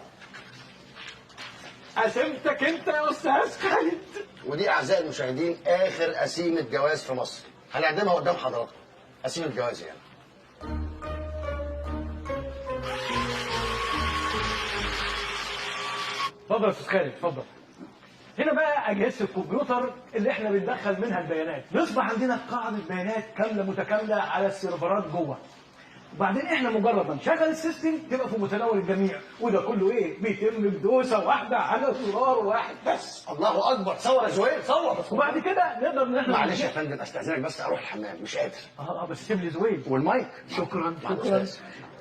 قسيمتك انت يا استاذ خالد. ودي اعزائي المشاهدين اخر قسيمه جواز في مصر، هنقدمها قدام حضراتكم. قسيمه جواز يعني. اتفضل يا استاذ خالد، اتفضل. هنا بقى اجهزه الكمبيوتر اللي احنا بندخل منها البيانات، يصبح عندنا قاعده بيانات كامله متكامله على السيرفرات جوه. وبعدين احنا مجرد ما نشغل السيستم تبقى في متناول الجميع، وده كله ايه؟ بيتم بدوسه واحده على زرار واحد بس. الله اكبر، صور يا زهير صور. وبعد كده نقدر ان احنا معلش يا فندم استاذنك بس اروح الحمام مش قادر. بس سيب لي زويل والمايك. شكرا شكرا.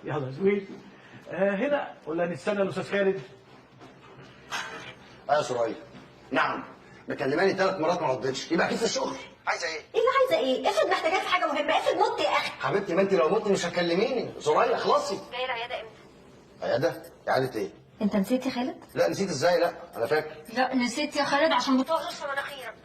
يلا زويل. هنا ولا نستنى الاستاذ خالد؟ يا سرايا. نعم مكلماني 3 مرات ما ردتش، يبقى اكيد في الشغل. عايزه ايه؟ ايه اللي عايزه ايه؟ افرض محتاجاك في حاجه مهمه، افرض مت يا اخي. حبيبتي ما انت لو مت مش هتكلميني. سرايا خلاصي. جاي العياده امتى؟ عياده؟ عياده ايه؟ انت نسيت يا خالد؟ لا نسيت ازاي؟ لا انا فاكر. لا نسيت يا خالد عشان بتهرش في مناخيرك.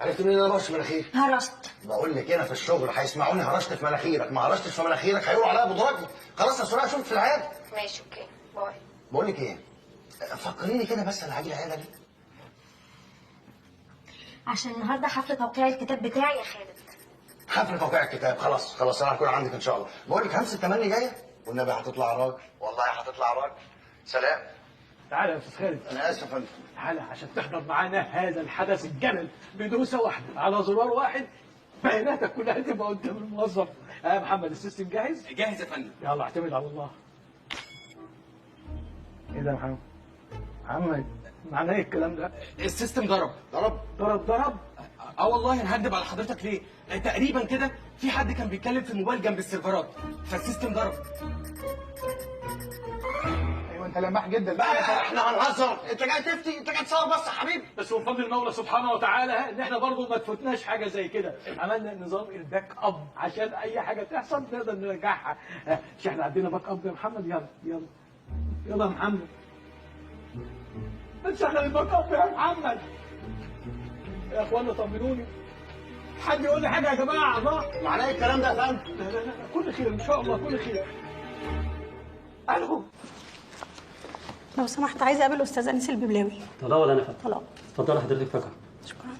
عرفت منين انا برش مناخيري؟ هرشت. بقول لك هنا في الشغل هيسمعوني هرشت في مناخيرك، ما هرشتش في مناخيرك هيقولوا عليا ابو دراجي. خلاص يا سرايا اشوفك في العياده. ماشي اوكي باي. بقول لك ايه؟ فكريني كده بس انا هاجي العياده ليه؟ عشان النهارده حفله توقيع الكتاب بتاعي يا خالد. حفله توقيع الكتاب؟ خلاص انا هكون عندك ان شاء الله. بقول لك همسه تمني جايه والنبي هتطلع راجل، والله هتطلع راجل. سلام. تعالى يا استاذ خالد. انا اسف يا فندم. تعالى عشان تحضر معانا هذا الحدث الجمل بدوسه واحده على زرار واحد بياناتك كلها تبقى قدام الموظف. يا محمد السيستم جاهز؟ جاهز يا فندم. يلا اعتمد على الله. ايه ده يا محمد؟ محمد معناه ايه الكلام ده؟ السيستم ضرب. ضرب؟ اه والله انا هكدب على حضرتك ليه؟ تقريبا كده في حد كان بيتكلم في الموبايل جنب السيرفرات فالسيستم ضرب. ايوه انت لماح جدا بقى احنا هنهزر، انت جاي تفتي، انت جاي تصور بس يا حبيبي. بس وبفضل المولى سبحانه وتعالى ان احنا برضه ما تفوتناش حاجه زي كده، عملنا نظام الباك اب عشان اي حاجه تحصل نقدر نرجعها. مش احنا عندنا باك اب يا محمد؟ يلا يا محمد. نشغل الباك اب يا محمد. يا اخوانا طمنوني. حد يقول لي حاجه يا جماعه الله. معناه ايه الكلام ده يا فندم؟ لا كل خير ان شاء الله كل خير. الو لو سمحت عايزه اقابل استاذ انيس الببلاوي. طلاق ولا انا فاهم؟ طلاق. اتفضل حضرتك فجأة. شكرا.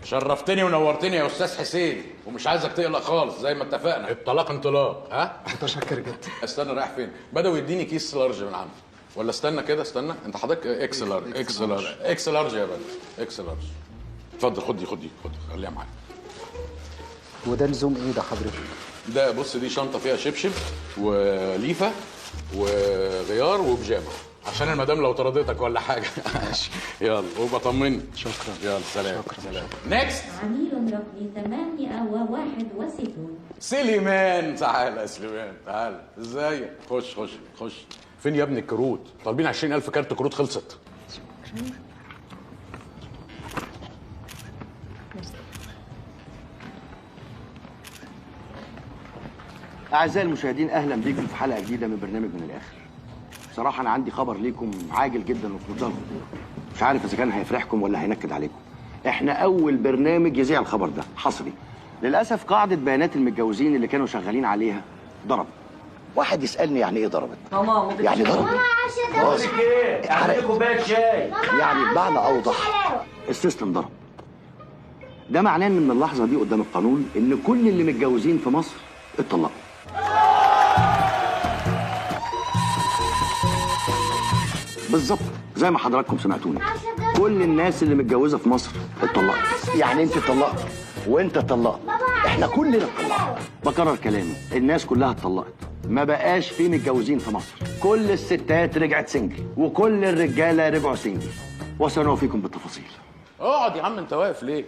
شرفتني ونورتني يا استاذ حسين، ومش عايزك تقلق خالص زي ما اتفقنا، الطلاق انطلاق. ها؟ متشكر جدا. استنى رايح فين؟ بدأوا يديني كيس لارج من عنده. ولا استنى كده استنى، انت حضرتك اكس لارج اكس لارج يا بدر، اكس لارج. اتفضل خد خليها معايا. وده لزوم ايه ده حضرتك؟ ده بص دي شنطه فيها شبشب وليفه وغيار وبيجامه عشان المدام لو طردتك ولا حاجه. يلا وبطمني. شكرا. يلا سلام. سلام. نيكست. عميل رقم 861. سليمان تعال يا سليمان تعال. ازيك؟ خش. فين يا ابني الكروت؟ طالبين 20,000 كارت كروت خلصت. أعزائي المشاهدين أهلا بيكم في حلقة جديدة من برنامج من الآخر. بصراحة أنا عندي خبر ليكم عاجل جدا وفي منتهى الخطورة. مش عارف إذا كان هيفرحكم ولا هينكد عليكم. إحنا أول برنامج يذيع الخبر ده حصري. للأسف قاعدة بيانات المتجوزين اللي كانوا شغالين عليها ضربت. واحد يسألني يعني إيه ضربت؟ ماما يعني ضربت. بقول لك ايه؟ عندك كوبايه شاي. يعني بمعنى أوضح السيستم ضرب. ده معناه إن من اللحظة دي قدام القانون إن كل اللي متجوزين في مصر اتطلقوا. بالظبط زي ما حضراتكم سمعتوني، كل الناس اللي متجوزه في مصر اتطلقت. يعني انت اتطلقت وانت اتطلقت، احنا كلنا اتطلقنا. بكرر كلامي، الناس كلها اتطلقت، ما بقاش في متجوزين في مصر. كل الستات رجعت سنجل وكل الرجاله رجعوا سنجل، وسنوفيكم بالتفاصيل. اقعد يا عم، انت واقف ليه؟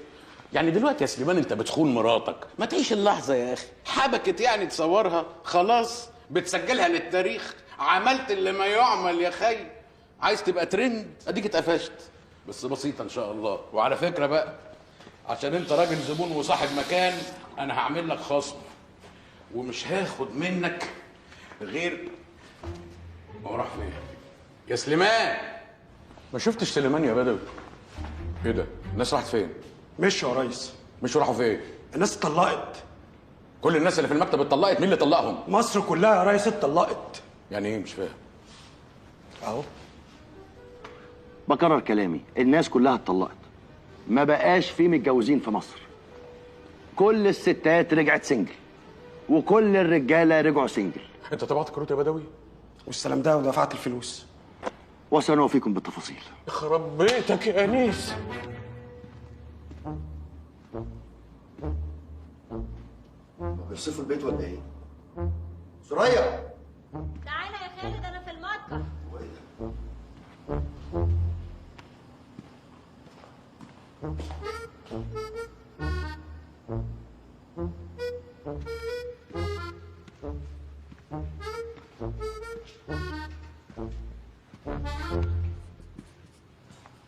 يعني دلوقتي يا سليمان انت بتخون مراتك، ما تعيش اللحظه يا اخي. حبكت يعني تصورها خلاص بتسجلها للتاريخ، عملت اللي ما يعمل يا خي. عايز تبقى ترند اديك اتقفشت، بس بسيطه ان شاء الله. وعلى فكره بقى، عشان انت راجل زبون وصاحب مكان، انا هعمل لك خصم ومش هاخد منك غير هو راح فين يا سليمان؟ ما شفتش سليمان يا بدوي؟ ايه ده؟ الناس راحت فين؟ مشوا يا ريس. مشوا راحوا فين؟ الناس اتطلقت. كل الناس اللي في المكتب اتطلقت؟ مين اللي طلقهم؟ مصر كلها يا ريس اتطلقت. يعني ايه؟ مش فاهم. اهو بكرر كلامي، الناس كلها اتطلقت، ما بقاش في متجوزين في مصر. كل الستات رجعت سنجل وكل الرجاله رجعوا سنجل. انت طبعت كروت يا بدوي؟ والسلام ده ودفعت الفلوس. وسنوفيكم بالتفاصيل. يخرب بيتك يا انيس. بيوصفوا البيت ولا ايه؟ سوريا تعالى يا خالد انا في المطبخ.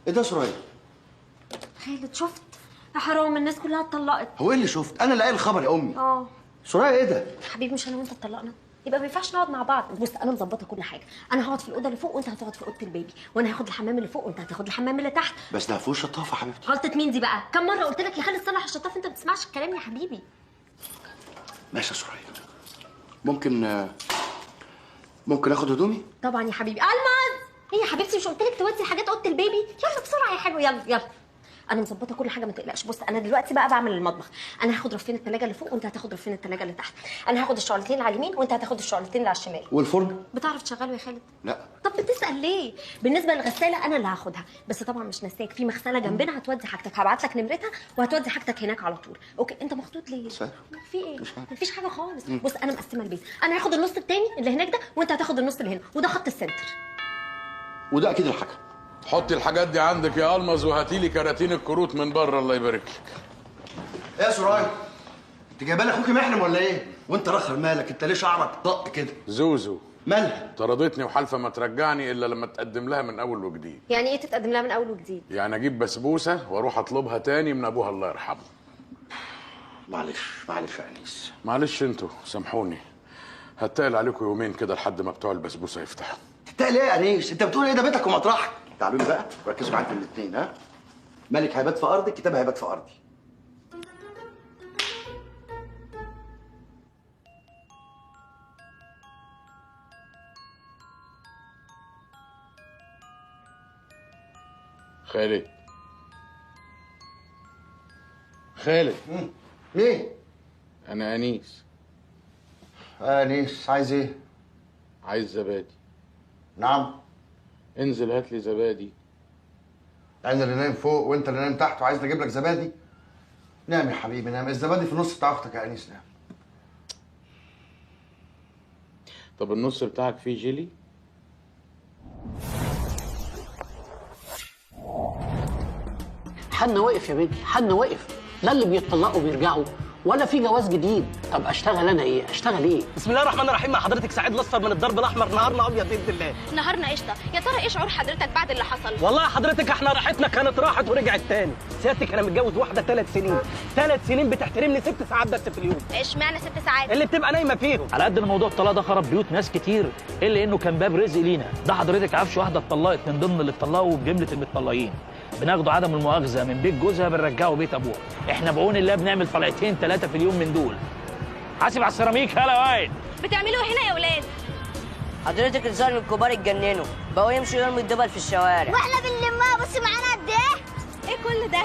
ايه ده سوريا؟ خالد شفت؟ يا حرام الناس كلها اتطلقت. هو ايه اللي شفت؟ انا اللي قايل الخبر يا امي. سوريا ايه ده؟ حبيبي مش انا وانت اتطلقنا؟ يبقى ما ينفعش نقعد مع بعض. بص انا مظبطه كل حاجه، انا هقعد في الاوضه اللي فوق وانت هتقعد في اوضه البيبي، وانا هاخد الحمام اللي فوق وانت هتاخد الحمام اللي تحت. بس ده فوق شطافه يا حبيبتي. غلطه مين دي بقى؟ كم مره قلت لك يا خالد صلح الشطاف، انت ما بتسمعش الكلام يا حبيبي. ماشي يا سوريا، ممكن اخد هدومي؟ طبعا يا حبيبي. الماظ هي يا حبيبتي مش قلت لك تودي الحاجات اوضه البيبي؟ يلا بسرعه يا حلو، يلا انا مظبطه كل حاجه ما تقلقش. بص انا دلوقتي بقى بعمل المطبخ، انا هاخد رفين الثلاجه اللي فوق وانت هتاخد رفين الثلاجه اللي تحت، انا هاخد الشعلتين اللي على اليمين وانت هتاخد الشعلتين اللي على الشمال. والفرن بتعرف تشغله يا خالد؟ لا. طب بتسال ليه؟ بالنسبه للغساله انا اللي هاخدها، بس طبعا مش نساك في مغسله جنبنا هتودي حاجتك، هبعت لك نمرتها وهتودي حاجتك هناك على طول. اوكي انت مخطوط ليه؟ صحيح. في ايه؟ مفيش حاجه خالص. بص انا مقسمه البيت، انا هاخد النص التاني اللي هناك ده وانت هتاخد النص اللي هنا، وده خط السنتر. وده اكيد الحكم. حطي الحاجات دي عندك يا المز وهاتي لي كراتين الكروت من بره الله يبارك لك. ايه يا سراي؟ انت جايبه لي اخوكي محرم ولا ايه؟ وانت رخر مالك؟ انت ليه شعرك طق كده؟ زوزو مالها؟ طردتني وحالفه ما ترجعني الا لما تقدم لها من اول وجديد. يعني ايه تتقدم لها من اول وجديد؟ يعني اجيب بسبوسه واروح اطلبها تاني من ابوها الله يرحمه. معلش يا انيس. معلش انتوا سامحوني، هتقل عليكم يومين كده لحد ما بتوع البسبوسه يفتحوا. تقل ايه يا انيس؟ انت بتقول ايه؟ ده بيتك ومطرحك. تعالوا لي بقى وركزوا معايا في الاثنين. ها؟ ملك هيبات في ارضي، كتاب هيبات في ارضي. خالد خالد. مين؟ انا انيس. انيس عايز ايه؟ عايز زبادي. نعم. انزل هات لي زبادي. انا اللي نايم فوق وانت اللي نايم تحت وعايز اجيب لك زبادي؟ نام يا حبيبي نام، الزبادي في النص بتاع اختك يا انيس. نام. طب النص بتاعك فيه جيلي؟ حن وقف يا بنتي، حن وقف. لا اللي بيتطلقوا بيرجعوا ولا في جواز جديد. طب اشتغل انا ايه؟ اشتغل ايه؟ بسم الله الرحمن الرحيم. مع حضرتك سعيد الاصفر من الدرب الاحمر، نهارنا ابيض باذن الله. نهارنا قشطه. يا ترى ايه شعور حضرتك بعد اللي حصل؟ والله حضرتك احنا راحتنا كانت راحت ورجعت تاني. سيادتك انا متجوز واحده 3 سنين، 3 سنين بتحترمني 6 ساعات بس في اليوم. اشمعنى 6 ساعات؟ اللي بتبقى نايمه فيهم. على قد الموضوع الطلاق ده خرب بيوت ناس كتير، الا انه كان باب رزق لينا. ده حضرتك عارفش واحده اتطلقت من ضمن اللي اتطلقوا بجمله المتطلقين، بناخده عدم المؤاخذه من بيت جوزها بنرجعه بيت ابوها. احنا بعون الله بنعمل طلعتين 3 في اليوم من دول. حاسب على السيراميك. هلا وايد. بتعملوا ايه هنا يا ولاد؟ حضرتك الظاهر من الكبار اتجننوا، بقوا يمشوا يرموا الدبل في الشوارع. واحنا بنلمها. بص معانا قد ايه؟ ايه كل ده؟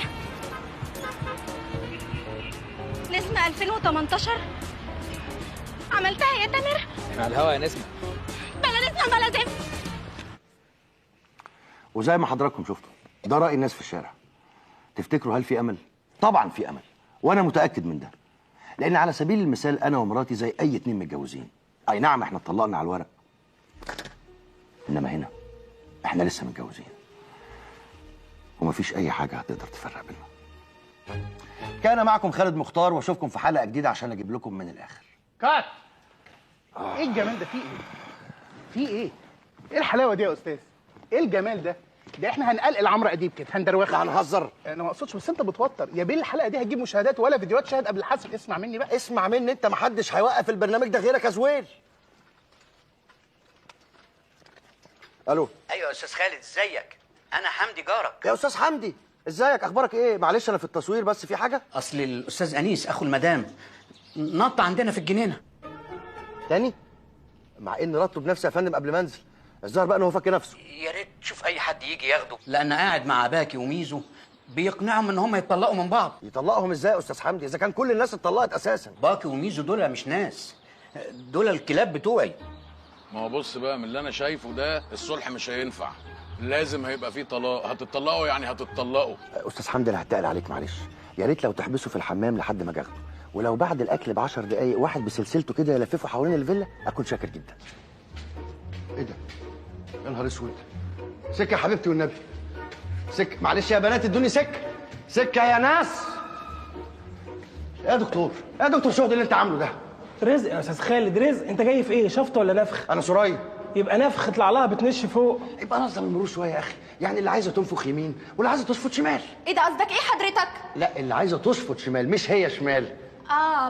نسمة 2018 عملتها يا تامر؟ احنا على الهوا يا نسمة. بلا نسمة بلا زفت. وزي ما حضراتكم شفتوا ده رأي الناس في الشارع. تفتكروا هل في امل؟ طبعا في امل، وانا متأكد من ده. لان على سبيل المثال انا ومراتي زي اي 2 متجوزين. اي نعم احنا اتطلقنا على الورق، انما هنا احنا لسه متجوزين ومفيش اي حاجه هتقدر تفرق بيننا. كان معكم خالد مختار، واشوفكم في حلقه جديده عشان اجيب لكم من الاخر. كات. ايه الجمال ده؟ فيه ايه؟ فيه ايه؟ ايه الحلاوه دي يا استاذ؟ ايه الجمال ده؟ ده احنا هنقلقل عمرو اديب كده، هندروخ. لا هنهزر. انا ما اقصدش، بس انت بتوتر يا بيه. الحلقه دي هتجيب مشاهدات ولا فيديوهات شاهد قبل الحسن. اسمع مني بقى. اسمع مني انت، محدش هيوقف البرنامج ده غيرك يا زويل. الو. ايوه يا استاذ خالد، ازيك؟ انا حمدي جارك. يا استاذ حمدي ازيك؟ اخبارك ايه؟ معلش انا في التصوير بس في حاجه. اصل الاستاذ انيس اخو المدام نط عندنا في الجنينه. تاني؟ مع اني رطب بنفسي يا فندم قبل ما انزل. الظاهر بقى ان هو فاكر نفسه. يا ريت تشوف اي حد يجي ياخده. لان قاعد مع باكي وميزو بيقنعهم ان هم يتطلقوا من بعض. يطلقهم ازاي يا استاذ حمدي اذا كان كل الناس اتطلقت اساسا؟ باكي وميزو دول مش ناس، دول الكلاب بتوعي. ما هو بص بقى، من اللي انا شايفه ده الصلح مش هينفع، لازم هيبقى فيه طلاق. هتتطلقوا يعني هتتطلقوا. استاذ حمدي انا هتقل عليك معلش، يا ريت لو تحبسه في الحمام لحد ما اخده، ولو بعد الاكل ب10 دقايق واحد بسلسلته كده يلففه حوالين الفيلا اكون شاكر جدا. ايه ده؟ يا نهار اسود. سكه يا حبيبتي والنبي، سكه. معلش يا بنات ادوني سكه، سكه يا ناس. يا دكتور، يا دكتور شهد اللي انت عامله ده رزق يا استاذ خالد، رزق. انت جاي في ايه؟ شفط ولا نفخ؟ انا سراي. يبقى نفخ، اطلع لها بتنش فوق. يبقى نظم المرور شويه يا اخي، يعني اللي عايزه تنفخ يمين واللي عايزه تشفط شمال. ايه ده قصدك ايه حضرتك؟ لا اللي عايزه تشفط شمال مش هي شمال.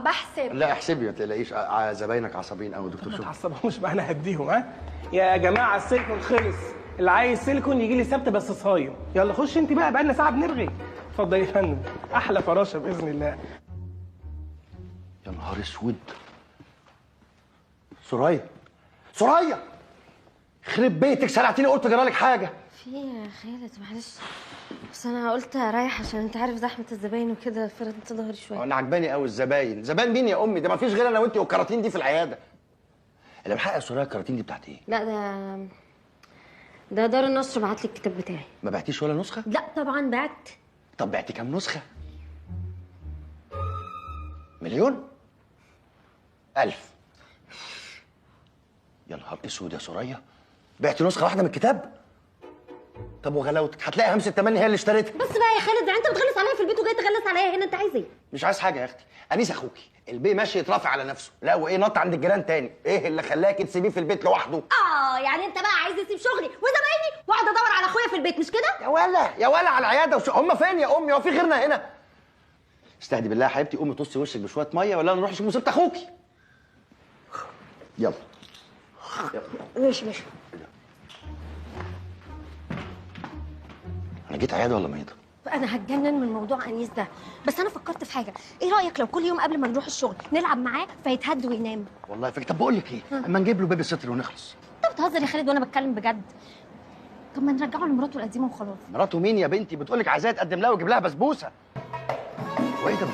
بحسب. لا احسبي ما تقلقيش، زباينك عصبيين قوي دكتور شهد. ما تعصبهمش بقى، انا هديهم. ها يا جماعه السيليكون خلص، اللي عايز سيليكون يجي لي سبت بس صايم. يلا خش انت بقى لنا ساعه بنرغي. اتفضل يا فندم، احلى فراشه باذن الله. يا نهار اسود. سرايا، سرايا، خرب بيتك سرعتيني، قلت جرالك حاجه. في إيه يا خالد؟ معلش، بس انا قلت اريح عشان انت عارف زحمه الزباين وكده، فردت ظهري شويه. انا عجباني قوي الزباين. زباين مين يا امي؟ ده ما فيش غير انا وانت والكراتين دي في العياده. اللي بحق يا سوريا الكراتين دي بتاعت ايه؟ لا ده دار النشر بعت لي الكتاب بتاعي. ما بعتيش ولا نسخه؟ لا طبعا بعت. طب بعتي كام نسخه؟ 1,000,000؟ 1000. يا نهار اسود يا سوريا، بعتي نسخه واحده من الكتاب؟ طب وغلاوتك هتلاقي همسه التمني هي اللي اشتريتها. بس بقى يا خالد، انت بتغلس عليا في البيت وجاي تغلس عليا هنا، انت عايز ايه؟ مش عايز حاجه يا اختي، انيس اخوكي البيه ماشي يترافع على نفسه، لا وايه نط عند الجيران تاني، ايه اللي خلاكي تسيبيه في البيت لوحده؟ يعني انت بقى عايز اسيب شغلي وزبايني واقعد ادور على اخويا في البيت، مش كده؟ يا ولا على العياده هم فين يا امي؟ هو في غيرنا هنا؟ استهدي بالله يا حبيبتي، قومي طصي وشك بشويه ميه ولا نروح نشوف مصيبه اخوكي. يلا ماشي. انا جيت عياده ولا ميته؟ انا هتجنن من موضوع انيس ده، بس انا فكرت في حاجه. ايه رايك لو كل يوم قبل ما نروح الشغل نلعب معاه فيتهد وينام؟ والله فكره. طب بقول لك ايه، اما نجيب له بيبي سيتر ونخلص. انت بتهزر يا خالد وانا بتكلم بجد. طب ما نرجعه لمراته القديمه وخلاص. مراته مين يا بنتي؟ بتقول لك عايزاه يتقدم لها ويجيب لها بسبوسه. وايه ده؟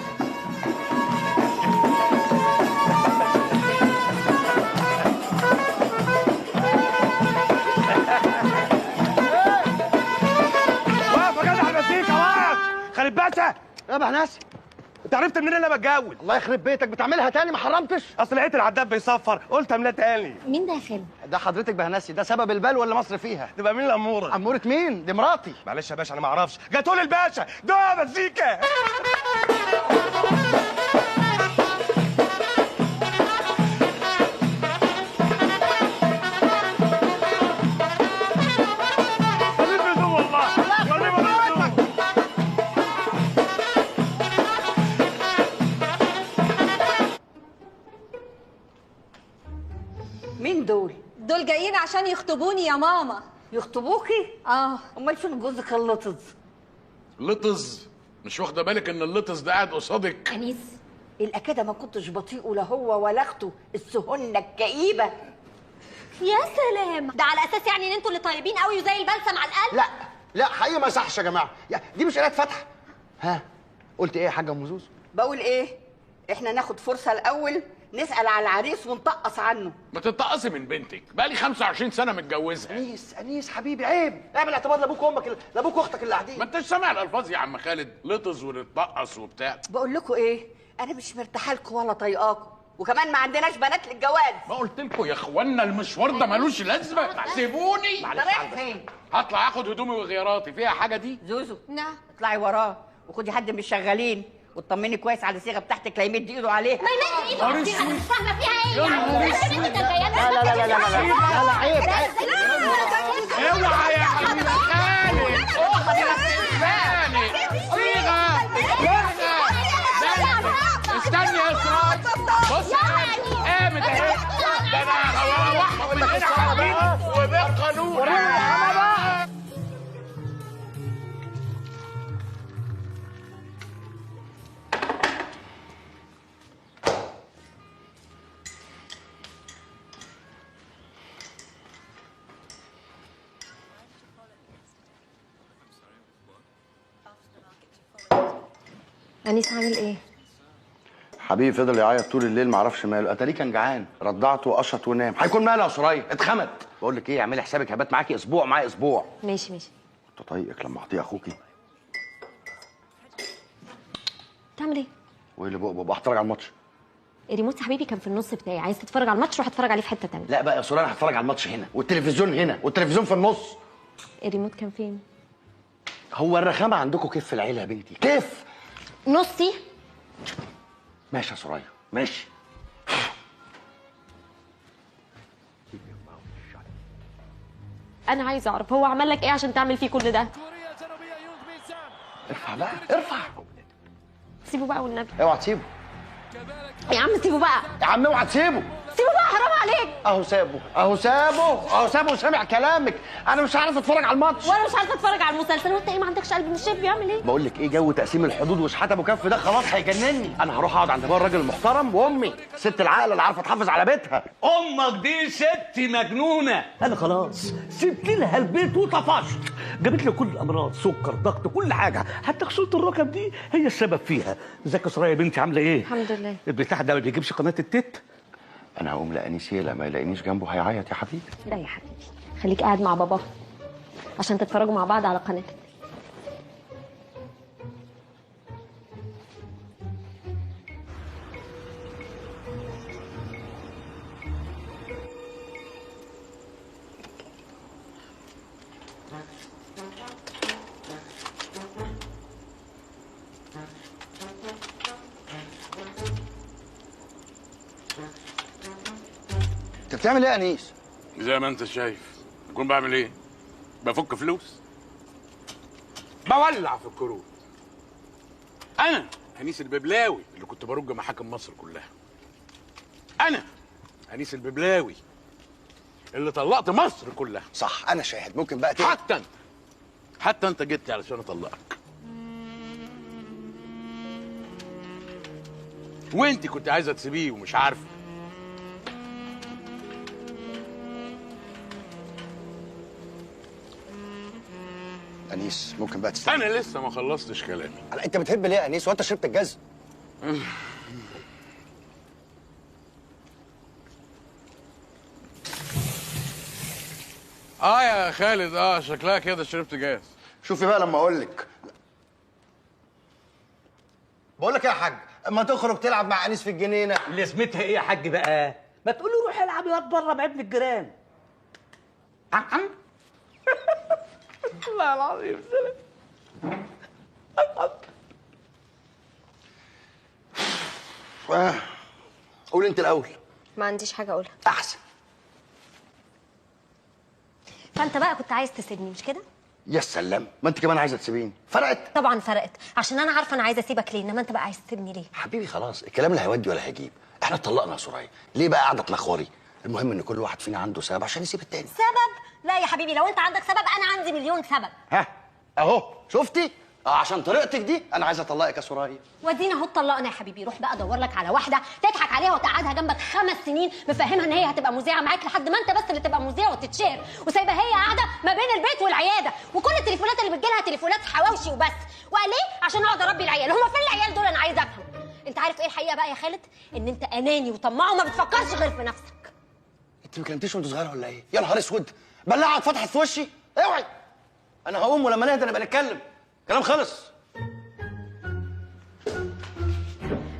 واقف يا جدع المزيكا، واقف. خالد باشا يا بهناسي، انت عرفت منين انا بتجوز؟ الله يخرب بيتك، بتعملها تاني؟ ما حرمتش. اصل لقيت العداد بيصفر قلت املاه تاني. مين ده يا خالد؟ ده حضرتك بهناسي، ده سبب البلوه اللي مصر فيها. تبقى مين الاموره؟ اموره مين؟ دي مراتي. معلش يا باشا انا ما اعرفش، جاي تقول الباشا ده مزيكا. مين دول؟ دول جايين عشان يخطبوني يا ماما. يخطبوكي؟ اه. امال فين جوزك اللطز؟ لطز؟ مش واخده بالك ان اللطز ده قاعد قصادك؟ انيس الاكاد ما كنتش بطيئه لا هو ولا اخته السهنه الكئيبه. يا سلام، ده على اساس يعني ان انتوا اللي طيبين قوي وزي البلسم على القلب؟ لا حقيقي ما يصحش يا جماعه، دي مش قرايه فاتحه. ها قلت ايه يا حاجه ام زوزو؟ بقول ايه؟ احنا ناخد فرصه الاول نسال على العريس ونطقص عنه. ما تتقصي من بنتك، بقالي 25 سنه متجوزها. انيس حبيبي عيب، اعمل اعتبار لابوك وامك، لابوك واختك اللي قاعدين. ما انتش سامع الالفاظ يا عم خالد، لطز ونتقص وبتاع. بقول لكم ايه؟ انا مش مرتاحه لكم ولا طايقاكم، وكمان ما عندناش بنات للجواز. ما قلت لكم يا اخوانا المشوار ده ملوش لازمه، سيبوني. انت رايح فين؟ هطلع اخد هدومي وغياراتي، فيها حاجه دي؟ زوزو نعم. اطلعي وراه وخدي حد من الشغالين وتطمني كويس على الصيغه بتاعتك لا يمد ايده عليها. ما يمد ايده عليها، مش فاهمه فيها ايه لا عيب. اوعى يا حبيبي خالد، استني يا اسراء، بص قامت اهي، ده انا هروح من هنا على بيتي وبالقانون. انيس عامل ايه؟ حبيبي فضل يعيط طول الليل، ما اعرفش ماله، اتاريه كان جعان، رضعته وقشط ونام. هيكون ماله يا سوريا؟ اتخمد. بقول لك ايه، اعملي حسابك هبات معاكي اسبوع، معايا اسبوع. ماشي. كنت طايقك لما اعطيه اخوكي. تعمل ايه؟ وايه اللي بقى هتفرج على الماتش؟ الريموت يا حبيبي كان في النص بتاعي، عايز تتفرج على الماتش روح اتفرج عليه في حته ثانيه. لا بقى يا سوريا، انا هتفرج على الماتش هنا والتلفزيون هنا والتلفزيون في النص. الريموت كان فين؟ هو الرخامه عندكم كيف في العيله يا بنتي؟ كيف؟ نصي. ماشي يا سوريا ماشي. انا عايزه اعرف هو عمل لك ايه عشان تعمل فيه كل ده؟ ارفع بقى ارفع. سيبه بقى والنبي. اوعى تسيبه يا عم، سيبه بقى يا عم، اوعى تسيبه. سيبه بقى حرام عليك. اهو سابه وسامع كلامك. انا مش عارف اتفرج على الماتش وانا مش عارفه اتفرج على المسلسل. وانت ايه ما عندكش قلب من الشيف بيعمل ايه؟ بقول لك ايه، جو تقسيم الحدود وشحات ابو كف ده خلاص هيجنني. انا هروح اقعد عند بابا الراجل المحترم وامي ست العقل اللي عارفه تحافظ على بيتها. امك دي ست مجنونه. انا خلاص سبت لها البيت وطفشت، جابت لي كل الامراض، سكر ضغط كل حاجه، حتى خصوصه الركب دي هي السبب فيها. ازيك يا سرايا يا بنتي عامله ايه؟ الحمد لله. البتاع ده ما بيجيبش قناه التت؟ انا هقوم لانيس لما يلاقينيش جنبه هيعيط يا حبيبي. لا يا حبيبي خليك قاعد مع بابا عشان تتفرجوا مع بعض على قناتك. انت بتعمل ايه يا انيس؟ زي ما انت شايف. اكون بعمل ايه؟ بفك فلوس، بولع في الكروت. انا انيس الببلاوي اللي كنت برج محاكم مصر كلها. انا انيس الببلاوي اللي طلقت مصر كلها. صح انا شاهد. ممكن بقى حتى انت جيت لي علشان اطلقك، وانت كنت عايزه تسيبيه ومش عارفه. انيس ممكن بقى تستنى. انا لسه ما خلصتش كلامي. انت بتحب ليه يا انيس وانت شربت الجزم؟ يا خالد شكلها كده شربت جاز. شوفي بقى لما اقول لك. بقول لك ايه يا حاج، اما تخرج تلعب مع انيس في الجنينه. لازمتها ايه يا حاج بقى؟ ما تقول له روح العب ياض بره مع ابن الجيران. والله العظيم قول انت الاول. ما عنديش حاجه اقولها. احسن. فانت بقى كنت عايز تسيبني مش كده؟ يا سلام، ما انت كمان عايزه تسيبيني. فرقت؟ طبعا فرقت، عشان انا عارفه انا عايزه اسيبك ليه، انما انت بقى عايز تسيبني ليه؟ حبيبي خلاص الكلام لا هيودي ولا هيجيب. احنا اتطلقنا يا سرايا، ليه بقى قاعده تنخوري؟ المهم ان كل واحد فينا عنده سبب عشان يسيب التاني. سبب؟ لا يا حبيبي، لو انت عندك سبب انا عندي مليون سبب. ها اهو شفتي؟ عشان طريقتك دي انا عايز اطلقك يا سرايا. ودينا اهو اتطلقنا يا حبيبي. روح بقى دور لك على واحده تضحك عليها وتقعدها جنبك 5 سنين مفهمها ان هي هتبقى مذيعه معاك لحد ما انت بس اللي تبقى مذيعه وتتشهر، وسايبه هي قاعده ما بين البيت والعياده، وكل التليفونات اللي بتجيلها تليفونات حواوشي وبس. وقال ايه؟ عشان اقعد اربي العيال. هما فين العيال دول؟ انا عايزه افهم. انت عارف ايه الحقيقه بقى يا خالد؟ ان انت اناني وطماع وما بتفكرش غير في نفسك. انت ما كلمتيش وانت صغيره ولا ايه؟ يا نهار اسود، بلعك فتحت في وشي. اوعي. انا هقوم ولما نهدى نبقى نتكلم. كلام خلص.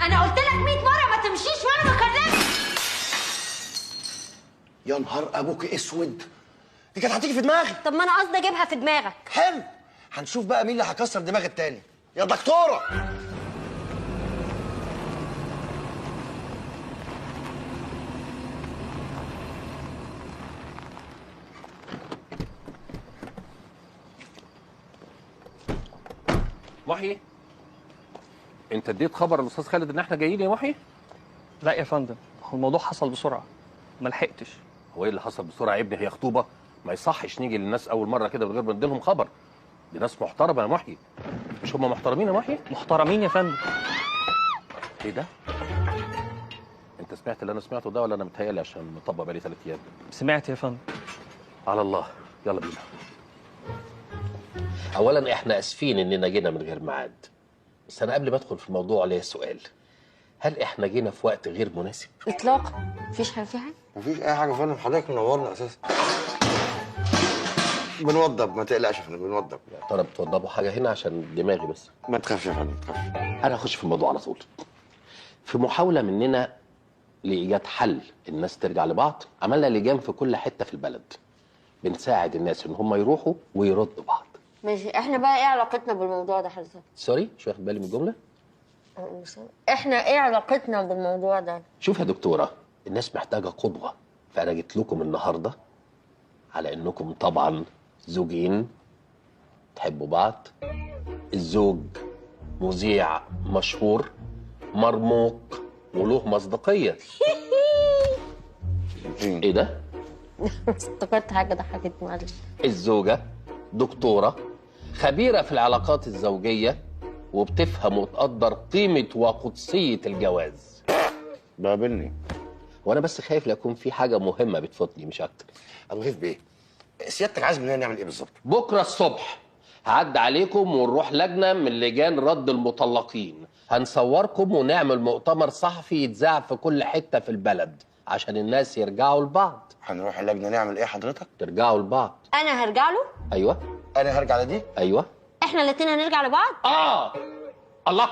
انا قلت لك 100 مره ما تمشيش وانا بكلمك. يا نهار ابوك اسود، دي كانت هتيجي في دماغي. طب ما انا قصدي اجيبها في دماغك. حلو، هنشوف بقى مين اللي هيكسر دماغ التاني. يا دكتوره. محي، انت اديت خبر للاستاذ خالد ان احنا جايين يا محي؟ لا يا فندم، هو الموضوع حصل بسرعه ما لحقتش. هو ايه اللي حصل بسرعه يا ابني؟ هي خطوبه، ما يصحش نيجي للناس اول مره كده من غير ما نديلهم خبر. دي ناس محترمه يا محي. مش هم محترمين يا محي؟ محترمين يا فندم. ايه ده؟ انت سمعت اللي انا سمعته ده ولا انا متهيألي عشان مطبق بقالي 3 ايام؟ سمعت يا فندم. على الله، يلا بينا. اولا احنا اسفين اننا جينا من غير ميعاد، بس انا قبل ما ادخل في الموضوع ليا سؤال. هل احنا جينا في وقت غير مناسب؟ اطلاقا. مفيش حاجه في حاجه؟ مفيش اي حاجه يا فندم، حضرتك منورنا اساسا. بنوضب، ما تقلقش يا فندم، بنوضب. يا ترى بتوضبوا حاجه هنا عشان دماغي بس؟ ما تخافش يا فندم، ما تخافش. انا هخش في الموضوع على طول. في محاوله مننا لايجاد حل الناس ترجع لبعض، عملنا لجان في كل حته في البلد بنساعد الناس ان هم يروحوا ويردوا بعض. ماشي، احنا بقى ايه علاقتنا بالموضوع ده حضرتك؟ سوري مش واخد بالي من الجمله. احنا ايه علاقتنا بالموضوع ده؟ شوف يا دكتوره، الناس محتاجه قدوه، فانا جيت لكم النهارده على انكم طبعا زوجين تحبوا بعض. الزوج مذيع مشهور مرموق وله مصداقيه. ايه ده؟ افتكرت حاجه ضحكتني معلش. الزوجة دكتورة خبيرة في العلاقات الزوجية وبتفهم وتقدر قيمة وقدسية الجواز. بقابلني وانا بس خايف لا يكون في حاجة مهمة بتفوتني مش اكتر. الغيث بيه، سيادتك عايز مننا نعمل ايه بالظبط؟ بكرة الصبح هعدي عليكم ونروح لجنة من لجان رد المطلقين، هنصوركم ونعمل مؤتمر صحفي يتذاع في كل حتة في البلد عشان الناس يرجعوا لبعض. هنروح اللجنة نعمل ايه حضرتك؟ ترجعوا لبعض. انا هرجع له؟ ايوه. انا هرجع لدي؟ ايوه. احنا الاتنين هنرجع لبعض؟ الله،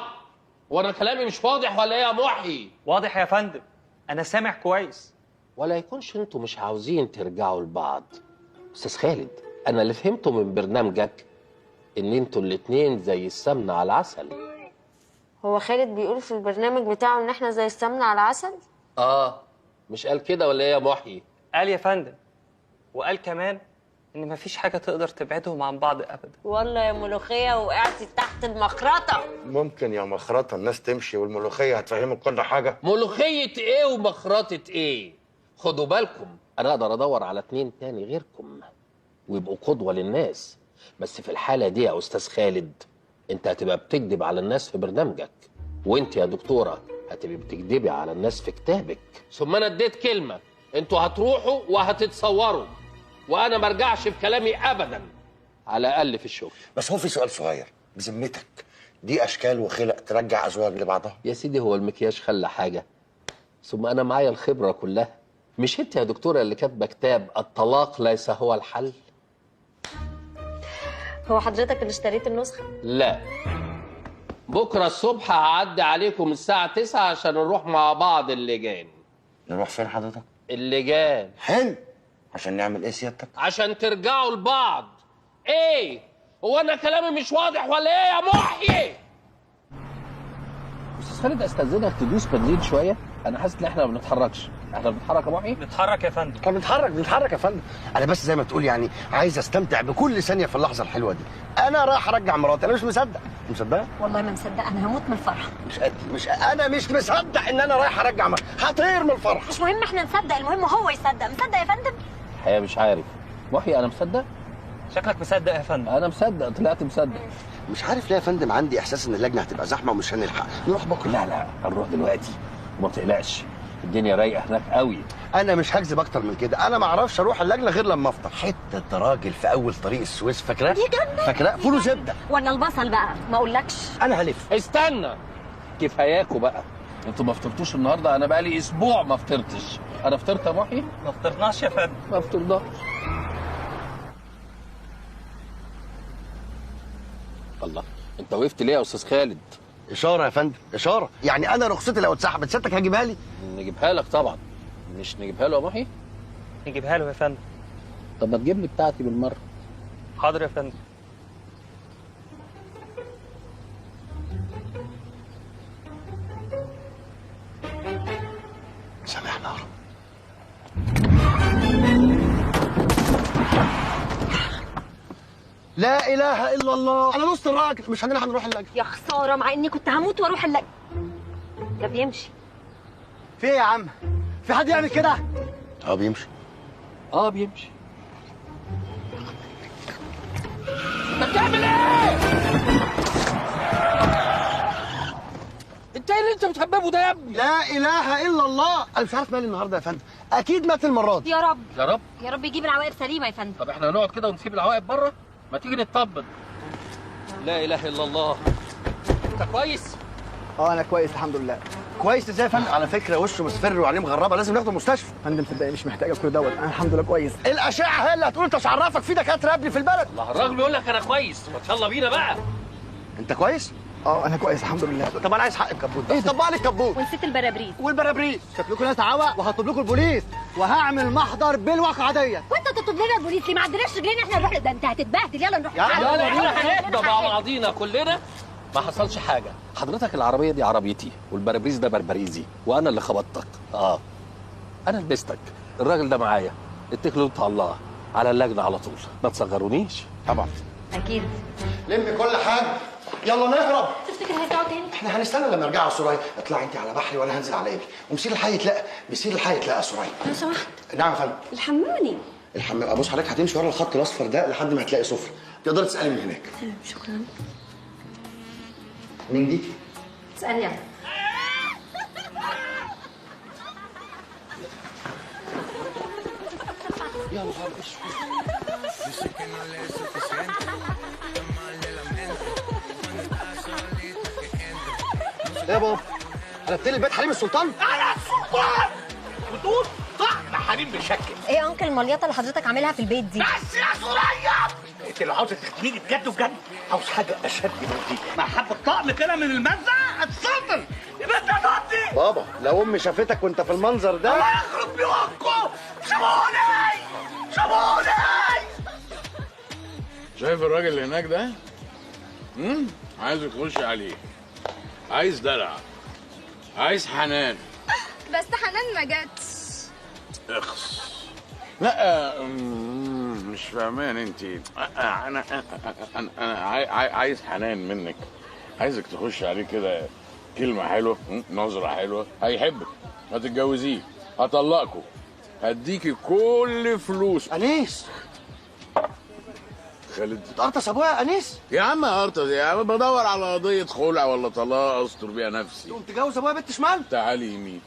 وانا كلامي مش واضح ولا ايه يا محي؟ واضح يا فندم، انا سامع كويس. ولا يكونش انتوا مش عاوزين ترجعوا لبعض. استاذ خالد، انا اللي فهمته من برنامجك ان انتوا الاتنين زي السمنه على العسل. هو خالد بيقول في البرنامج بتاعه ان احنا زي السمنه على العسل؟ مش قال كده ولا ايه يا محي؟ قال يا فندم، وقال كمان ان مفيش حاجه تقدر تبعدهم عن بعض ابدا. والله يا ملوخيه وقعتي تحت المخرطه. ممكن يا مخرطه الناس تمشي والملوخيه هتفهمك كل حاجه؟ ملوخيه ايه ومخرطه ايه؟ خدوا بالكم، انا اقدر ادور على اتنين تاني غيركم ويبقوا قدوه للناس، بس في الحاله دي يا استاذ خالد انت هتبقى بتكذب على الناس في برنامجك، وانت يا دكتوره هتبقي بتكذبي على الناس في كتابك. ثم انا اديت كلمه، انتوا هتروحوا وهتتصوروا وانا ما ارجعش في كلامي ابدا، على الاقل في الشغل. بس هو في سؤال صغير بذمتك، دي اشكال وخلق ترجع ازواج لبعضها؟ يا سيدي هو المكياج خلى حاجه؟ ثم انا معايا الخبره كلها. مش انت يا دكتوره اللي كاتبه كتاب الطلاق ليس هو الحل؟ هو حضرتك اللي اشتريت النسخه؟ لا، بكره الصبح هعدي عليكم الساعه 9 عشان نروح مع بعض اللجان. نروح فين حضرتك؟ اللجان. حلو. عشان نعمل ايه سيادتك؟ عشان ترجعوا لبعض. ايه؟ هو انا كلامي مش واضح ولا ايه يا محيي؟ استاذ خالد استاذنك تدوس بنزين شويه، انا حاسس ان احنا ما بنتحركش. احنا بنتحرك يا محيي؟ بنتحرك يا فندم. طب بنتحرك يا فندم. انا بس زي ما تقول يعني عايز استمتع بكل ثانيه في اللحظه الحلوه دي. انا رايح ارجع مراتي، انا مش مصدق. مصدقه؟ والله ما مصدقه، انا هموت من الفرح. انا مش مصدق ان انا رايح ارجع مراتي، هطير من الفرح. مش مهم احنا نصدق، المهم هو يصدق. مصدق يا فندم؟ الحقيقه مش عارف. محيي انا مصدق؟ شكلك مصدق يا فندم. انا مصدق، طلعت مصدق. مش عارف ليه يا فندم، عندي احساس ان اللجنه هتبقى زحمه ومش هنلحق. نروح بكره؟ لا هنروح دلوقتي وما تقلقش، الدنيا رايقه هناك قوي. انا مش هكذب اكتر من كده، انا ما اعرفش اروح اللجنه غير لما افطر. حته راجل في اول طريق السويس، فاكراه؟ يا جنة. فاكراه؟ فول وزبده. ولا البصل بقى ما اقولكش. انا هلف. استنى، كفاياكوا بقى، انتوا ما فطرتوش النهارده. انا بقالي اسبوع ما فطرتش. انا فطرت يا محيي؟ ما فطرناش يا فندم. ما فطرناش. الله، انت وقفت ليه يا استاذ خالد؟ اشاره يا فندم، اشاره. يعني انا رخصتي لو اتسحبت سيادتك هجيبها لي؟ نجيبها لك طبعا. مش نجيبها له يا محيي؟ نجيبها له يا فندم. طب ما تجيب لي بتاعتي بالمره. حاضر يا فندم. سامحنا يا رب. لا اله الا الله، انا نص الراجل، مش هنلحق نروح اللجنه. يا خساره، مع اني كنت هموت واروح اللجنه. ده بيمشي. في ايه يا عم؟ في حد يعمل كده؟ بيمشي. بيمشي. انت بتعمل ايه؟ انت ايه اللي انت بتحببه ده يا ابني؟ لا اله الا الله، انا مش عارف مالي النهارده يا فندم، اكيد مات المره دي. يا رب يا رب يا رب يجيب العواقب سليمه يا فندم. طب احنا هنقعد كده ونسيب العواقب بره؟ ما تيجي نتطبل. لا اله الا الله. انت كويس؟ انا كويس الحمد لله. كويس ازاي يا فندم؟ على فكره وشه مصفر وعليه مغربه، لازم ناخده المستشفى. فندم صدقني مش محتاجه كل دوت، انا الحمد لله كويس. الاشعه هي اللي هتقول. انت مش عرفك في دكاتره قبلي في البلد؟ الله، الراجل بيقول لك انا كويس، ما يلا بينا بقى. انت كويس؟ انا كويس الحمد لله. طب انا عايز حق الكبوت ده. طبق لي الكبوت. ونسيت البرابريز. والبرابريز. شكلكم ناس عوق وهطلب لكم البوليس وهعمل محضر بالواقعه ديت. وانت تطلب لنا البوليس ليه؟ ما عندناش رجلين احنا نروح. ده انت هتتبهدل. يلا نروح. يلا بينا هنبدا مع بعضينا كلنا. ما حصلش حاجه. حضرتك العربيه دي عربيتي والبرابريز ده بربريزي، وانا اللي خبطتك. انا لبستك. الراجل ده معايا، اتكلوا انت على الله، على اللجنه على طول، ما تصغرونيش. طبعا اكيد. لم كل حاجه. يلا نهرب. تفتكر هيرجعوا تاني؟ احنا هنستنى لما يرجعوا يا سرايا. اطلعي انت على بحري وانا هنزل على ابني ومسير الحي يتلاقى. مسير الحي يتلاقى يا سرايا. لو سمحت نعم يا فندم. الحمامني. الحمام ابص حضرتك هتمشي ورا الخط الاصفر ده لحد ما هتلاقي سفره، تقدر تسالي من هناك. تمام شكرا. مين دي؟ تسالني انا. يا نهار اسود. يا بابا قلبت لي البيت حريم السلطان؟ انا السلطان وتقول طعم حريم بشكل. ايه يا انكل المليطه اللي حضرتك عاملها في البيت دي؟ بس يا سوريا انت لو عاوزه تخدميني بجد بجد عاوز حاجه اشد من دي. مع حبه طقم كده من المزه هتسلطن يا بنت يا نوتي. بابا لو امي شافتك وانت في المنظر ده الله يخرب بيوتكم. سيبوني سيبوني. شايف الراجل اللي هناك ده؟ عايز يخش عليه، عايز دلع، عايز حنان. بس حنان ما جاتش. اخس. لا مش فاهمان انت. انا عايز حنان منك، عايزك تخش عليه كده كلمه حلوه، نظره حلوه، هيحبك، هتتجوزيه، هطلقكوا، هديكي كل فلوس. انيس خالد تقرطس ابويا يا انيس. يا عم ارطس يا عم، بدور على قضيه خلع ولا طلاق استر بيها نفسي. تقوم تجوز ابويا بنت شمال. تعالي يمين.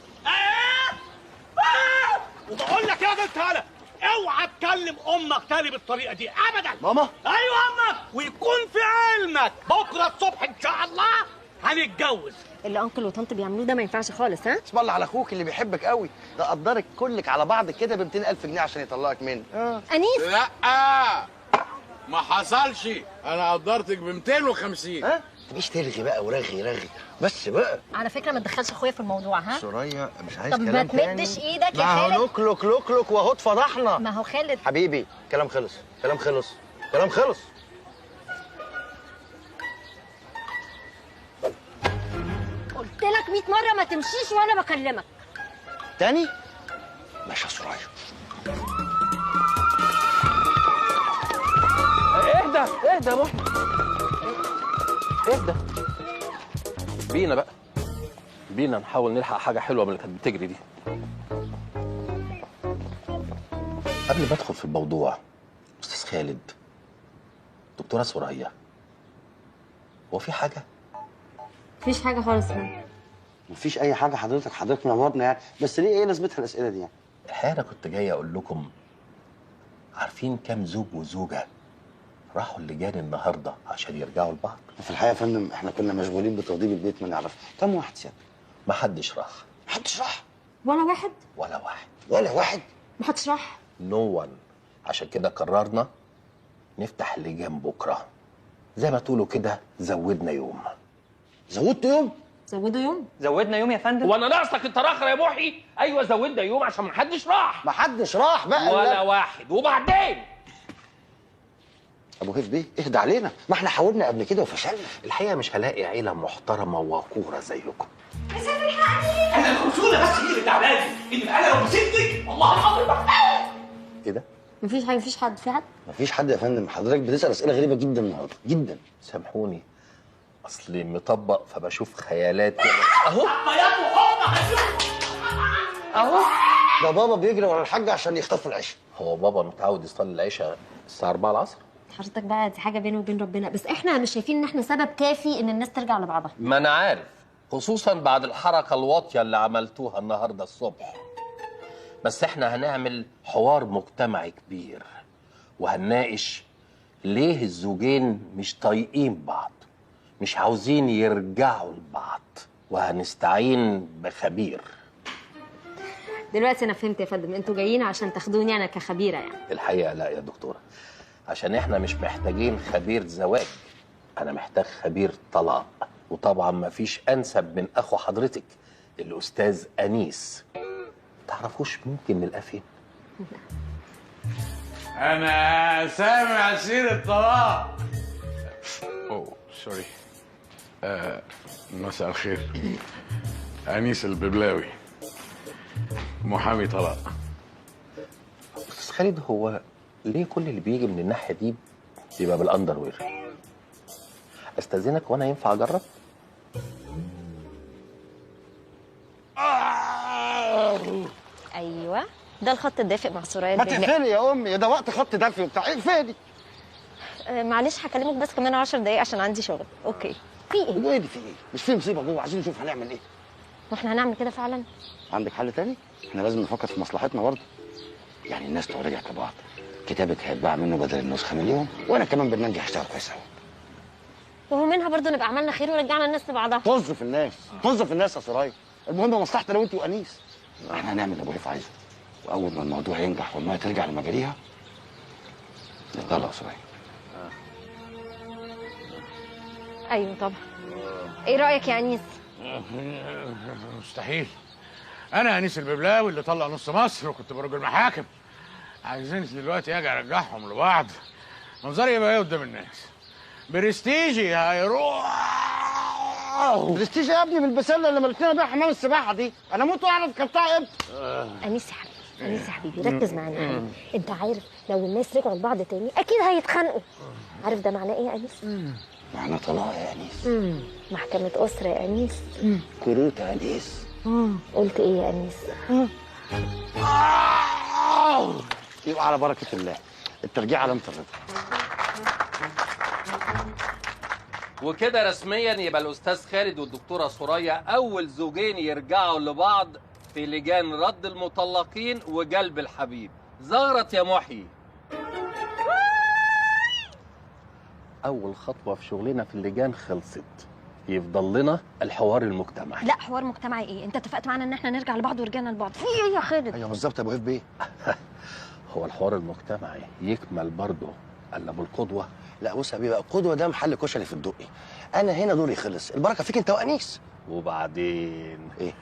وبقول لك يا راجل تعالى اوعى تكلم امك تاني بالطريقه دي ابدا. ماما؟ ايوه امك، ويكون في علمك بكره الصبح ان شاء الله هنتجوز. اللي انكل وطنط بيعملوه ده ما ينفعش خالص. ها اسم الله على اخوك اللي بيحبك قوي ده، قدرك كلك على بعض كده ب 200,000 جنيه عشان يطلقك مني. انيس لا ما حصلش، انا قدرتك ب 250. ها مش ترغي بقى ورغي بس بقى. على فكره ما تدخلش اخويا في الموضوع. ها سوريا مش عايز طب كلام ما تمدش ايدك يا خالد. ما هو لوك وهو اتفضحنا. ما هو خالد حبيبي كلام خلص كلام خلص. قلت لك 100 مره ما تمشيش وانا بكلمك تاني. ماشي يا سوريا. اهدى يا محمد، اهدى. بينا نحاول نلحق حاجه حلوه من اللي كانت بتجري دي. قبل ما ادخل في الموضوع، استاذ خالد، دكتوره سوريا، هو في حاجه؟ مفيش حاجه خالص. مفيش اي حاجه حضرتك منورنا يعني، بس ليه ايه لازمتها الاسئله دي يعني؟ الحقيقه انا كنت جاي اقول لكم، عارفين كام زوج وزوجه راحوا اللجان النهارده عشان يرجعوا لبعض؟ في الحقيقه يا فندم احنا كنا مشغولين بتوضيب البيت ما نعرف. كم واحد سيادة؟ ما حدش راح. ولا واحد؟ ولا واحد. ما حدش راح. نو وان. عشان كده قررنا نفتح لجان بكره، زي ما تقولوا كده زودنا يوم. زودوا يوم؟ زودنا يوم يا فندم. وانا ناقصك انت راخر يا محي؟ ايوه زودنا يوم عشان ما حدش راح. بقى ولا واحد. وبعدين ابو هيف بيه اهدى علينا، ما احنا حاولنا قبل كده وفشلنا. الحقيقه مش هلاقي عيله محترمه ووقوره زيكم. انا الخشونه بس هي اللي تعبانه، انما انا لو مسكتك والله العظيم. ايه ده؟ مفيش حد. في حد؟ مفيش حد يا فندم. حضرتك بتسال اسئله غريبه جدا النهارده جدا. سامحوني، اصلي مطبق فبشوف خيالات. اهو ده بابا بيجري ورا الحاج عشان يخطفوا العشاء. هو بابا متعود يصلي العشاء الساعه 4 العصر. حضرتك بقى دي حاجه بينه وبين ربنا، بس احنا مش شايفين ان احنا سبب كافي ان الناس ترجع لبعضها. ما انا عارف، خصوصا بعد الحركه الواطيه اللي عملتوها النهارده الصبح. بس احنا هنعمل حوار مجتمعي كبير، وهنناقش ليه الزوجين مش طايقين بعض، مش عاوزين يرجعوا لبعض، وهنستعين بخبير. دلوقتي انا فهمت يا فندم، انتوا جايين عشان تاخدوني انا كخبيره يعني. الحقيقه لا يا دكتوره، عشان احنا مش محتاجين خبير زواج، انا محتاج خبير طلاق. وطبعا مفيش انسب من اخو حضرتك الاستاذ انيس. تعرفوش ممكن نلقاه فين؟ انا سامع سيرة طلاق. اوه سوري. مساء الخير. انيس الببلاوي، محامي طلاق. استاذ خالد، هو ليه كل اللي بيجي من الناحيه دي بيبقى بالاندروير؟ استاذنك وانا ينفع اجرب؟ ايوه ده الخط الدافئ مع سوريا ما الببلاوي. تقفلي يا امي، ده وقت خط دافي وبتاع، اقفلي. معلش هكلمك بس كمان 10 دقايق عشان عندي شغل. اوكي. في ايه؟ وايه اللي في ايه؟ مش في مصيبه جوه، عايزين نشوف هنعمل ايه. واحنا هنعمل كده فعلا؟ عندك حل تاني؟ احنا لازم نفكر في مصلحتنا برضه. يعني الناس لو رجعت لبعض كتابك هيتباع منه بدل النسخه مليون، وانا كمان برنامجي هشتغل كويس قوي. وهو منها برضه نبقى عملنا خير ورجعنا الناس لبعضها. طز في الناس، طز في الناس يا سرايا. المهم مصلحتي انا وانت وانيس. احنا هنعمل اللي ابو هيف عايزه، واول ما الموضوع ينجح والميه ترجع لمجاريها نطلع يا سرايا. ايوه طبعا. ايه رايك يا انيس؟ مستحيل. انا انيس الببلاوي اللي طلع نص مصر وكنت برج المحاكم. عايزين دلوقتي اجي ارجعهم لبعض. منظري يبقى ايه قدام الناس؟ برستيجي هيروح. برستيجي يا ابني بالبسله اللي ملكنا بيها حمام السباحه دي، انا موت واعرف كان بتاع امتى. انيس يا حبيبي، انيس يا حبيبي ركز معانا. انت عارف لو الناس رجعوا لبعض تاني اكيد هيتخانقوا. عارف ده معناه ايه يا انيس؟ معناه طلاق يا انيس. محكمة أسرة يا أنيس. كروت يا انيس. قلت إيه يا أنيس؟ يبقى على بركة الله الترجيع علامة الرضا. وكده رسميا يبقى الأستاذ خالد والدكتورة سوريا أول زوجين يرجعوا لبعض في لجان رد المطلقين وجلب الحبيب. زغرت يا محيي. اول خطوه في شغلنا في اللجان خلصت، يفضل لنا الحوار المجتمعي. لا حوار مجتمعي إيه؟ أنت اتفقت معانا إن إحنا نرجع لبعض ورجعنا لبعض. في إيه يا خالد؟ ايوه بالظبط يا ابو هيف بيه. هو الحوار المجتمعي يكمل برضه الا بالقدوه؟ لا بص يا بيه، القدوه ده محل كشري في الدقي. انا هنا دوري خلص، البركه فيك انت وانيس. وبعدين ايه؟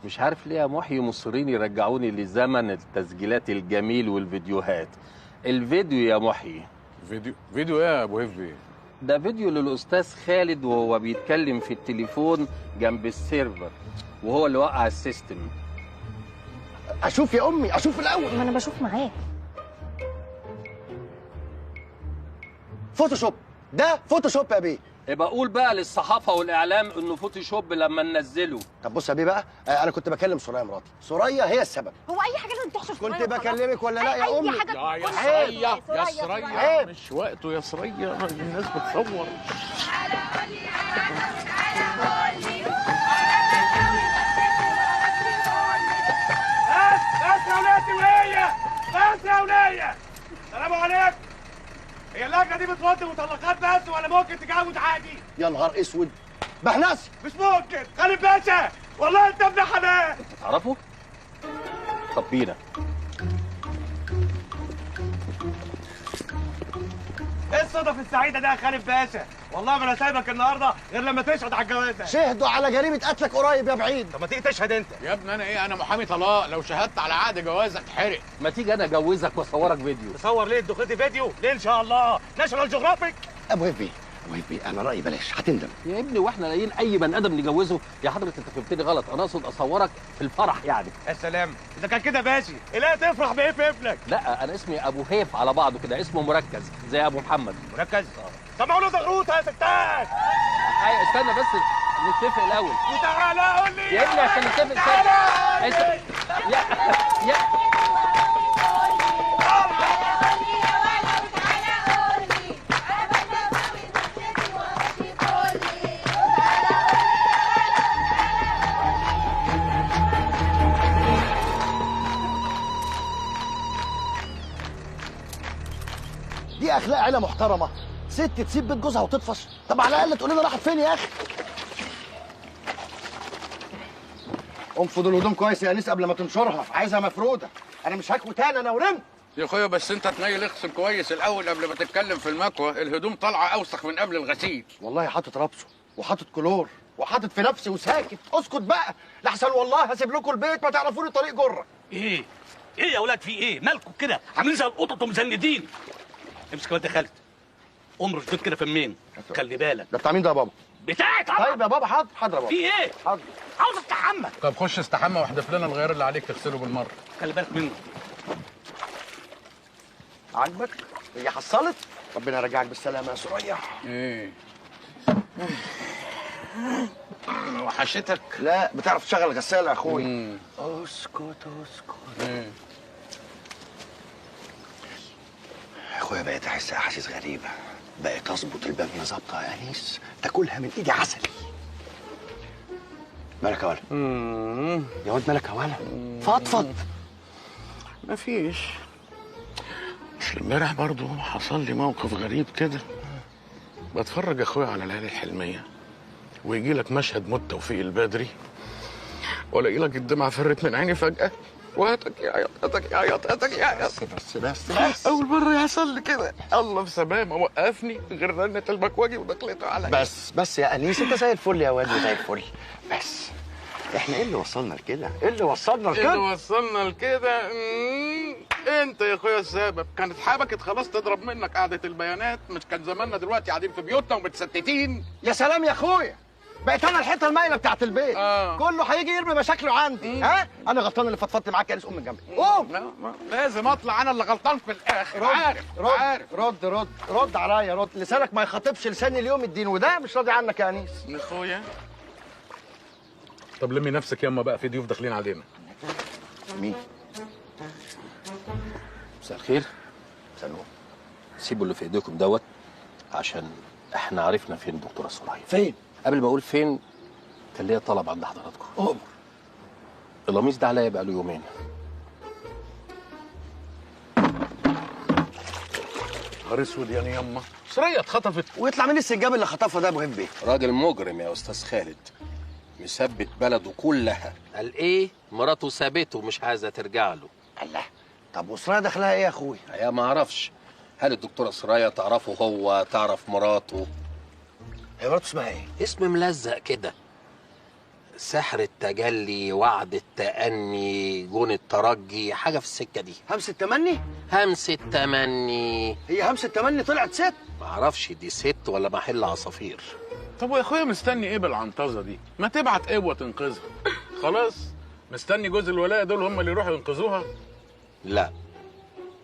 مش عارف ليه يا محيي مصرين يرجعوني لزمن التسجيلات الجميل والفيديوهات. الفيديو يا محيي. فيديو ايه يا ابو هيف بيه؟ ده فيديو للاستاذ خالد وهو بيتكلم في التليفون جنب السيرفر وهو اللي وقع السيستم. اشوف يا امي، اشوف الاول. ما أنا بشوف معاك. فوتوشوب، ده فوتوشوب يا بيه. يبقى قول بقى للصحافة والإعلام إنه فوتوشوب لما ننزله. طب بص يا بيه بقى، انا كنت بكلم سوريا مراتي. سوريا هي السبب. هو أي حاجة لازم تحصل كنت بكلمك ولا لا يا امي؟ يا سرية يا سرية، مش وقته يا سرية، الناس بتصور. بس يا ولادي وهي، بس يا ولية. السلام عليكم. هي اللجنة دي بتودي مطلقات بس ولا ممكن تجوز عادي؟ يا نهار اسود، بحناسي. مش ممكن، خالد باشا، والله انت ابن حلال. تعرفوا؟ طب بينا. ايه الصدف السعيدة ده يا خالد باشا؟ والله ما انا سايبك النهارده غير لما تشهد على الجوازة. شهدوا على جريمة قتلك قريب يا بعيد. طب ما تيجي تشهد انت. يا ابني انا ايه؟ انا محامي طلاق، لو شهدت على عقد جواز اتحرق. ما تيجي انا اجوزك واصورك فيديو. تصور ليه دخلتي فيديو؟ ليه ان شاء الله؟ ناشونال جيوغرافيك. ابو هيف بيه، ابو هيف بيه، انا رايي بلاش، هتندم. يا ابني واحنا لاقيين اي بني ادم نجوزه؟ يا حضرة انت فهمتني غلط، انا اقصد اصورك في الفرح يعني. يا سلام، اذا كان كده ماشي، لا تفرح بايه في ابنك؟ لا انا اسمي ابو هيف على بعضه كده، اسمه مركز زي ابو محمد. مركز؟ طب اقول له زغروطه يا ستات. ايوه استنى بس نتفق الاول. وتعالى قول لي يا ابني عشان نتفق تعالى. يا دي اخلاق عيله محترمه. ست تسيب بيت جوزها وتطفش؟ طب على الاقل تقول لنا راحت فين يا اخي. انفض الهدوم كويس يا انيس قبل ما تنشرها، عايزها مفروده. انا مش هكوي تاني، انا ورمت. يا اخويا بس انت تنيل اغسل كويس الاول قبل ما تتكلم في المكوى، الهدوم طالعه اوسخ من قبل الغسيل. والله حاطط رابسه وحاطط كلور وحاطط في نفسي وساكت. اسكت بقى لحسن والله هسيب لكم البيت ما تعرفوني طريق جره. ايه يا اولاد في ايه؟ مالكم كده عاملين زي القطط ومزندين؟ امسك الواد يا خالد، قوم رشدود كده في منين؟ خلي بالك. ده بتاع مين ده يا بابا؟ بتاعي طبعا. طيب يا بابا حاضر حاضر يا بابا. في ايه؟ حاضر. عاوز استحمى. طب خش استحمى واحدف لنا الغيار اللي عليك تغسله بالمره. خلي بالك منه. عاجبك؟ هي حصلت؟ ربنا يرجعك بالسلامه يا سوريا. ايه وحشتك؟ لا بتعرف تشغل غسالة يا اخوي. اسكت اسكت. اخويا بقيت احس احاسيس غريبة، بقيت اظبط البامية ظابطة يا انيس، تاكلها من ايدي عسل. مالك يا ولد؟ يا واد مالك يا ولد؟ فضفض. مفيش. مش امبارح برضه حصل لي موقف غريب كده. بتفرج يا اخويا على العيال الحلميه ويجي لك مشهد موت توفيق البدري والاقي لك الدمعه فرت من عيني فجاه وهاتك يعيط هاتك يعيط هاتك يعيط. بس اول مره يحصل لي كده. الله في سلامه وقفني غير رنه المكواجي ودخلته عليا. بس يا انيس انت زي الفل يا واد زي الفل. بس احنا ايه اللي وصلنا لكده؟ ايه اللي وصلنا لكده؟ اللي وصلنا لكده انت يا اخويا السبب. كانت حبكت خلاص تضرب منك قعده البيانات، مش كان زماننا دلوقتي قاعدين في بيوتنا ومتستتين. يا سلام يا اخويا، بقيت انا الحته المايله بتاعت البيت. كله هيجي يرمي مشاكله عندي. ها انا غلطان اللي فضفضت معاك يا انس. قوم من جنبي قوم. لازم اطلع انا اللي غلطان في الاخر. عارف رد عليا رد. لسانك ما يخاطبش لساني اليوم الدين، وده مش راضي عنك يا انيس. يا اخويا طب لمي نفسك ياما بقى، في ضيوف داخلين علينا. مين؟ مساء الخير. سلام. سيبوا اللي في ايديكم دوت عشان احنا عرفنا فين الدكتوره سرايا. فين؟ قبل ما اقول فين كان ليا طلب عند حضراتكم. اؤمر. القميص ده عليا بقاله يومين. نهار اسود يعني ياما. سرايا اتخطفت. ويطلع مين السنجاب اللي خطفها ده يا ابو هبي؟ راجل مجرم يا استاذ خالد، مثبت بلده كلها. قال ايه؟ مراته سابته ومش عايزه ترجع له. الله. طب وسرايا دخلها ايه يا اخويا؟ يا ما اعرفش. هل الدكتوره سرايا تعرفه هو؟ تعرف مراته؟ هي مراته اسمها ايه؟ اسم ملزق كده. سحر التجلي، وعد التأني، جون الترجي، حاجه في السكه دي. همس التمني؟ همس التمني. هي همس التمني طلعت ست؟ معرفش دي ست ولا محل عصافير. طب ويا اخويا مستني ايه بالعنطزه دي؟ ما تبعت قوه تنقذها. خلاص مستني جوز الولايه دول هم اللي يروحوا ينقذوها؟ لا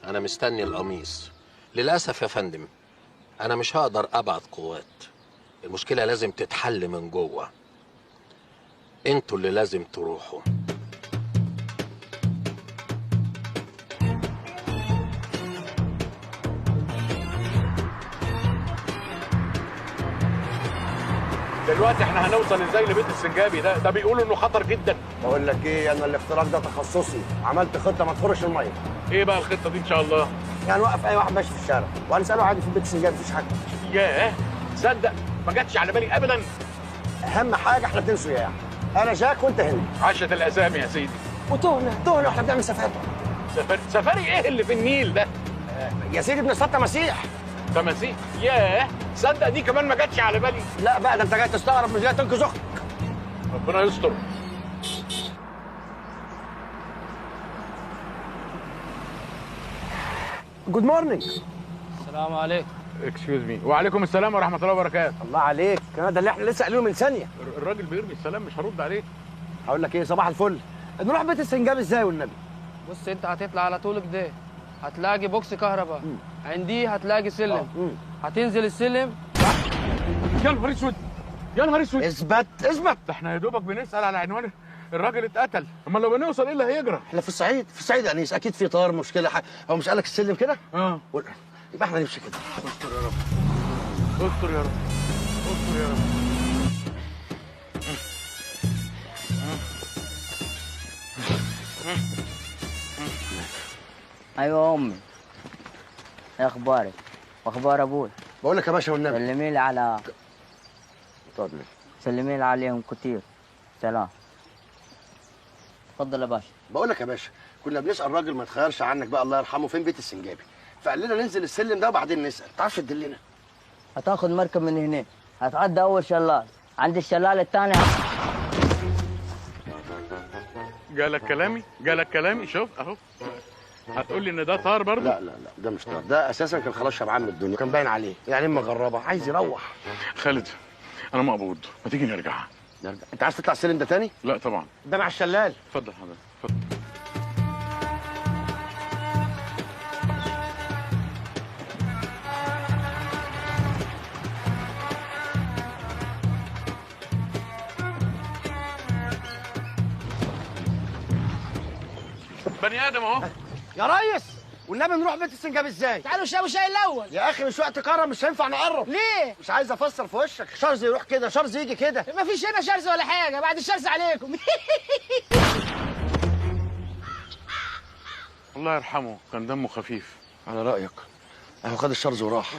انا مستني القميص. للاسف يا فندم انا مش هقدر ابعت قوات. المشكله لازم تتحل من جوه. انتوا اللي لازم تروحوا. دلوقتي احنا هنوصل ازاي لبيت السنجابي ده؟ ده بيقولوا انه خطر جدا. بقول لك ايه، انا الاختراق ده تخصصي. عملت خطه ما تخرش الميه. ايه بقى الخطه دي ان شاء الله؟ يعني نوقف اي واحد ماشي في الشارع وهنساله عادي في بيت السنجاب، مفيش حاجه. ياه تصدق ما جاتش على بالي ابدا. اهم حاجه احنا اتنين سياح، انا جاك وانت هنا. عشت الاسامي يا سيدي. وتهنا واحنا بنعمل سفاري. سفاري ايه اللي في النيل ده؟ يا سيدي بنصطاد تماسيح. تماسيح؟ ياه تصدق دي كمان ما جاتش على بالي. لا بقى ده انت جاي تستغرب مش جاي تنقذ اختك. ربنا يستر. جود مورنينج. السلام عليكم. اكسكيوز مي. وعليكم السلام ورحمه الله وبركاته. الله عليك، ده اللي احنا لسه قايلينه من ثانيه. الراجل بيرمي السلام مش هرد عليه. هقول لك ايه، صباح الفل. نروح بيت السنجاب ازاي والنبي؟ بص انت هتطلع على طول كده هتلاقي بوكس كهرباء. عندي هتلاقي سلم. هتنزل السلم. يا نهار اسود يا نهار اسود. اثبت ده احنا يا دوبك بنسال على عنوان الراجل اتقتل. امال لو بنوصل ايه اللي هيجرى؟ احنا في الصعيد يا انيس، اكيد في طار مشكله هو مش قالك السلم كده؟ يبقى احنا نمشي كده. استر يا رب استر يا رب استر يا رب. ايوه امي، ايه اخبارك؟ واخبار ابوي؟ بقول لك يا باشا والنبي سلمي لي على اتفضل. سلمي لي عليهم كتير. سلام. اتفضل يا باشا. بقول لك يا باشا، كنا بنسال راجل ما يتخيرش عنك بقى الله يرحمه فين بيت السنجابي، فقال لنا ننزل السلم ده وبعدين نسال. تعرفش تدلنا؟ هتاخد مركب من هنا، هتعدي اول شلال، عند الشلال الثاني. جالك كلامي شوف اهو. هتقول لي ان ده طار برضه؟ لا ده مش طار، ده اساسا كان خلاص شبعان من الدنيا، كان باين عليه يعني مغربه عايز يروح. خالد انا مقبوض، ما تيجي نرجع. انت عايز تطلع السلم ده تاني؟ لا طبعا، ده مع الشلال. اتفضل حضرتك اتفضل. بني ادم اهو. يا ريس والنبي نروح بيت السنجاب ازاي؟ تعالوا شربوا شاي الاول. يا اخي مش وقت كرم، مش هينفع نقرب. ليه؟ مش عايز افسر في وشك، شرز يروح كده شرز يجي كده. ما فيش هنا شرز ولا حاجه، بعد الشرز عليكم. الله يرحمه كان دمه خفيف. على رايك اهو خد الشرز وراح.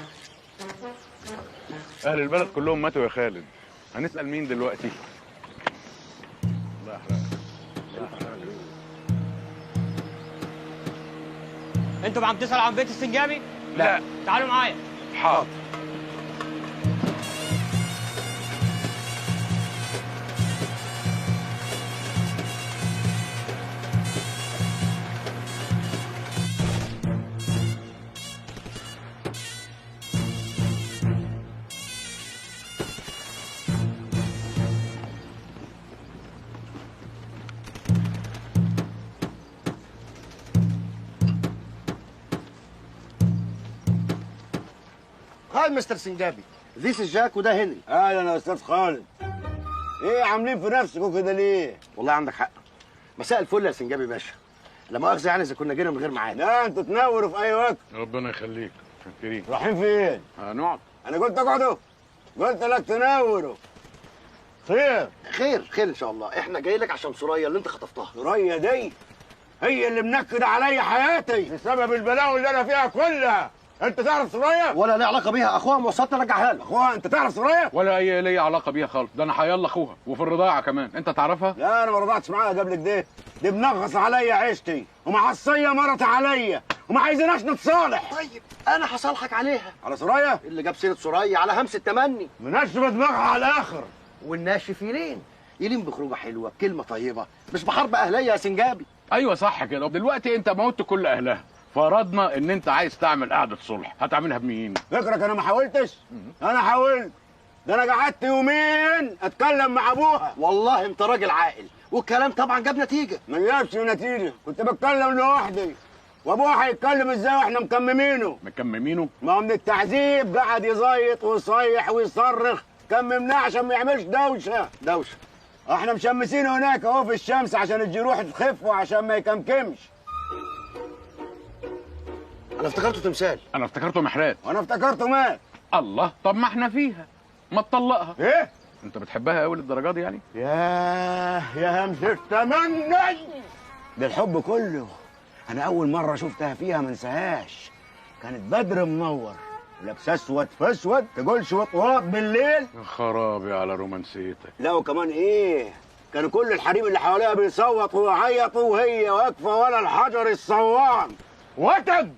اهل البلد كلهم ماتوا يا خالد، هنسال مين دلوقتي؟ الله يحرقك. انتوا عم تسألوا عن بيت السنجابي؟ لا. تعالوا معايا. حاضر. هاي مستر سنجابي، ذيس جاك وده هنري. اهلا يا استاذ خالد. ايه عاملين في نفسكم كده ليه؟ والله عندك حق. مساء الفل يا سنجابي باشا. لا مؤاخذه يعني اذا كنا جينا من غير ميعاد. لا انتوا تنوروا في اي وقت. ربنا يخليك. شكرين. رايحين فين؟ هنقعد. انا قلت اقعدوا. قلت لك تنوروا. خير خير ان شاء الله. احنا جاي لك عشان سوريا اللي انت خطفتها. سوريا دي هي اللي منكد عليا حياتي بسبب البلاوي اللي انا فيها كلها. انت تعرف سوريا؟ ولا ليه علاقه بيها، اخوها موصلت رجعها له. اخوها انت تعرف سوريا؟ ولا اي ليا علاقه بيها خالص، ده انا حيلا اخوها وفي الرضاعه كمان. انت تعرفها؟ لا انا ما رضعتش معاها قبل كده. دي منغص عليا عيشتي ومعصيه مرتي عليا وما عايزيناش نتصالح. طيب انا هصالحك عليها. على سوريا؟ اللي جاب سيره سوريا على همس التمني. منشفه دماغها على الاخر. والناشف يلين بخروجه حلوه بكلمه طيبه، مش بحرب اهليه يا سنجابي. ايوه صح كده. دلوقتي انت موتت كل اهلها، فرضنا ان انت عايز تعمل قعده صلح، هتعملها بمين؟ فكرك انا ما حاولتش؟ انا حاولت. ده انا قعدت يومين اتكلم مع ابوها. والله انت راجل عاقل، والكلام طبعا جاب نتيجه. ما جابش نتيجه، كنت بتكلم لوحدي وابوها هيتكلم ازاي واحنا مكممينه؟ مكممينه؟ ما هو من التعذيب قعد يزيط ويصيح ويصرخ. كممناه عشان ما يعملش دوشه. احنا مشمسينه هناك اهو في الشمس عشان الجروح تخف وعشان ما يكمكمش. انا افتكرته تمثال. انا افتكرته محرات. وانا افتكرته مات. الله، طب ما احنا فيها، ما تطلقها. ايه؟ انت بتحبها قوي للدرجه دي يعني؟ يا همس التمني ده الحب كله. انا اول مره شفتها فيها ما انساهاش. كانت بدر منور لابسه اسود في اسود، تقولش وطواط بالليل. يا خرابي على رومانسيتك. لا وكمان ايه، كانوا كل الحريم اللي حواليها بيصوتوا ويعيطوا وهي واقفه ولا الحجر الصوان. وتد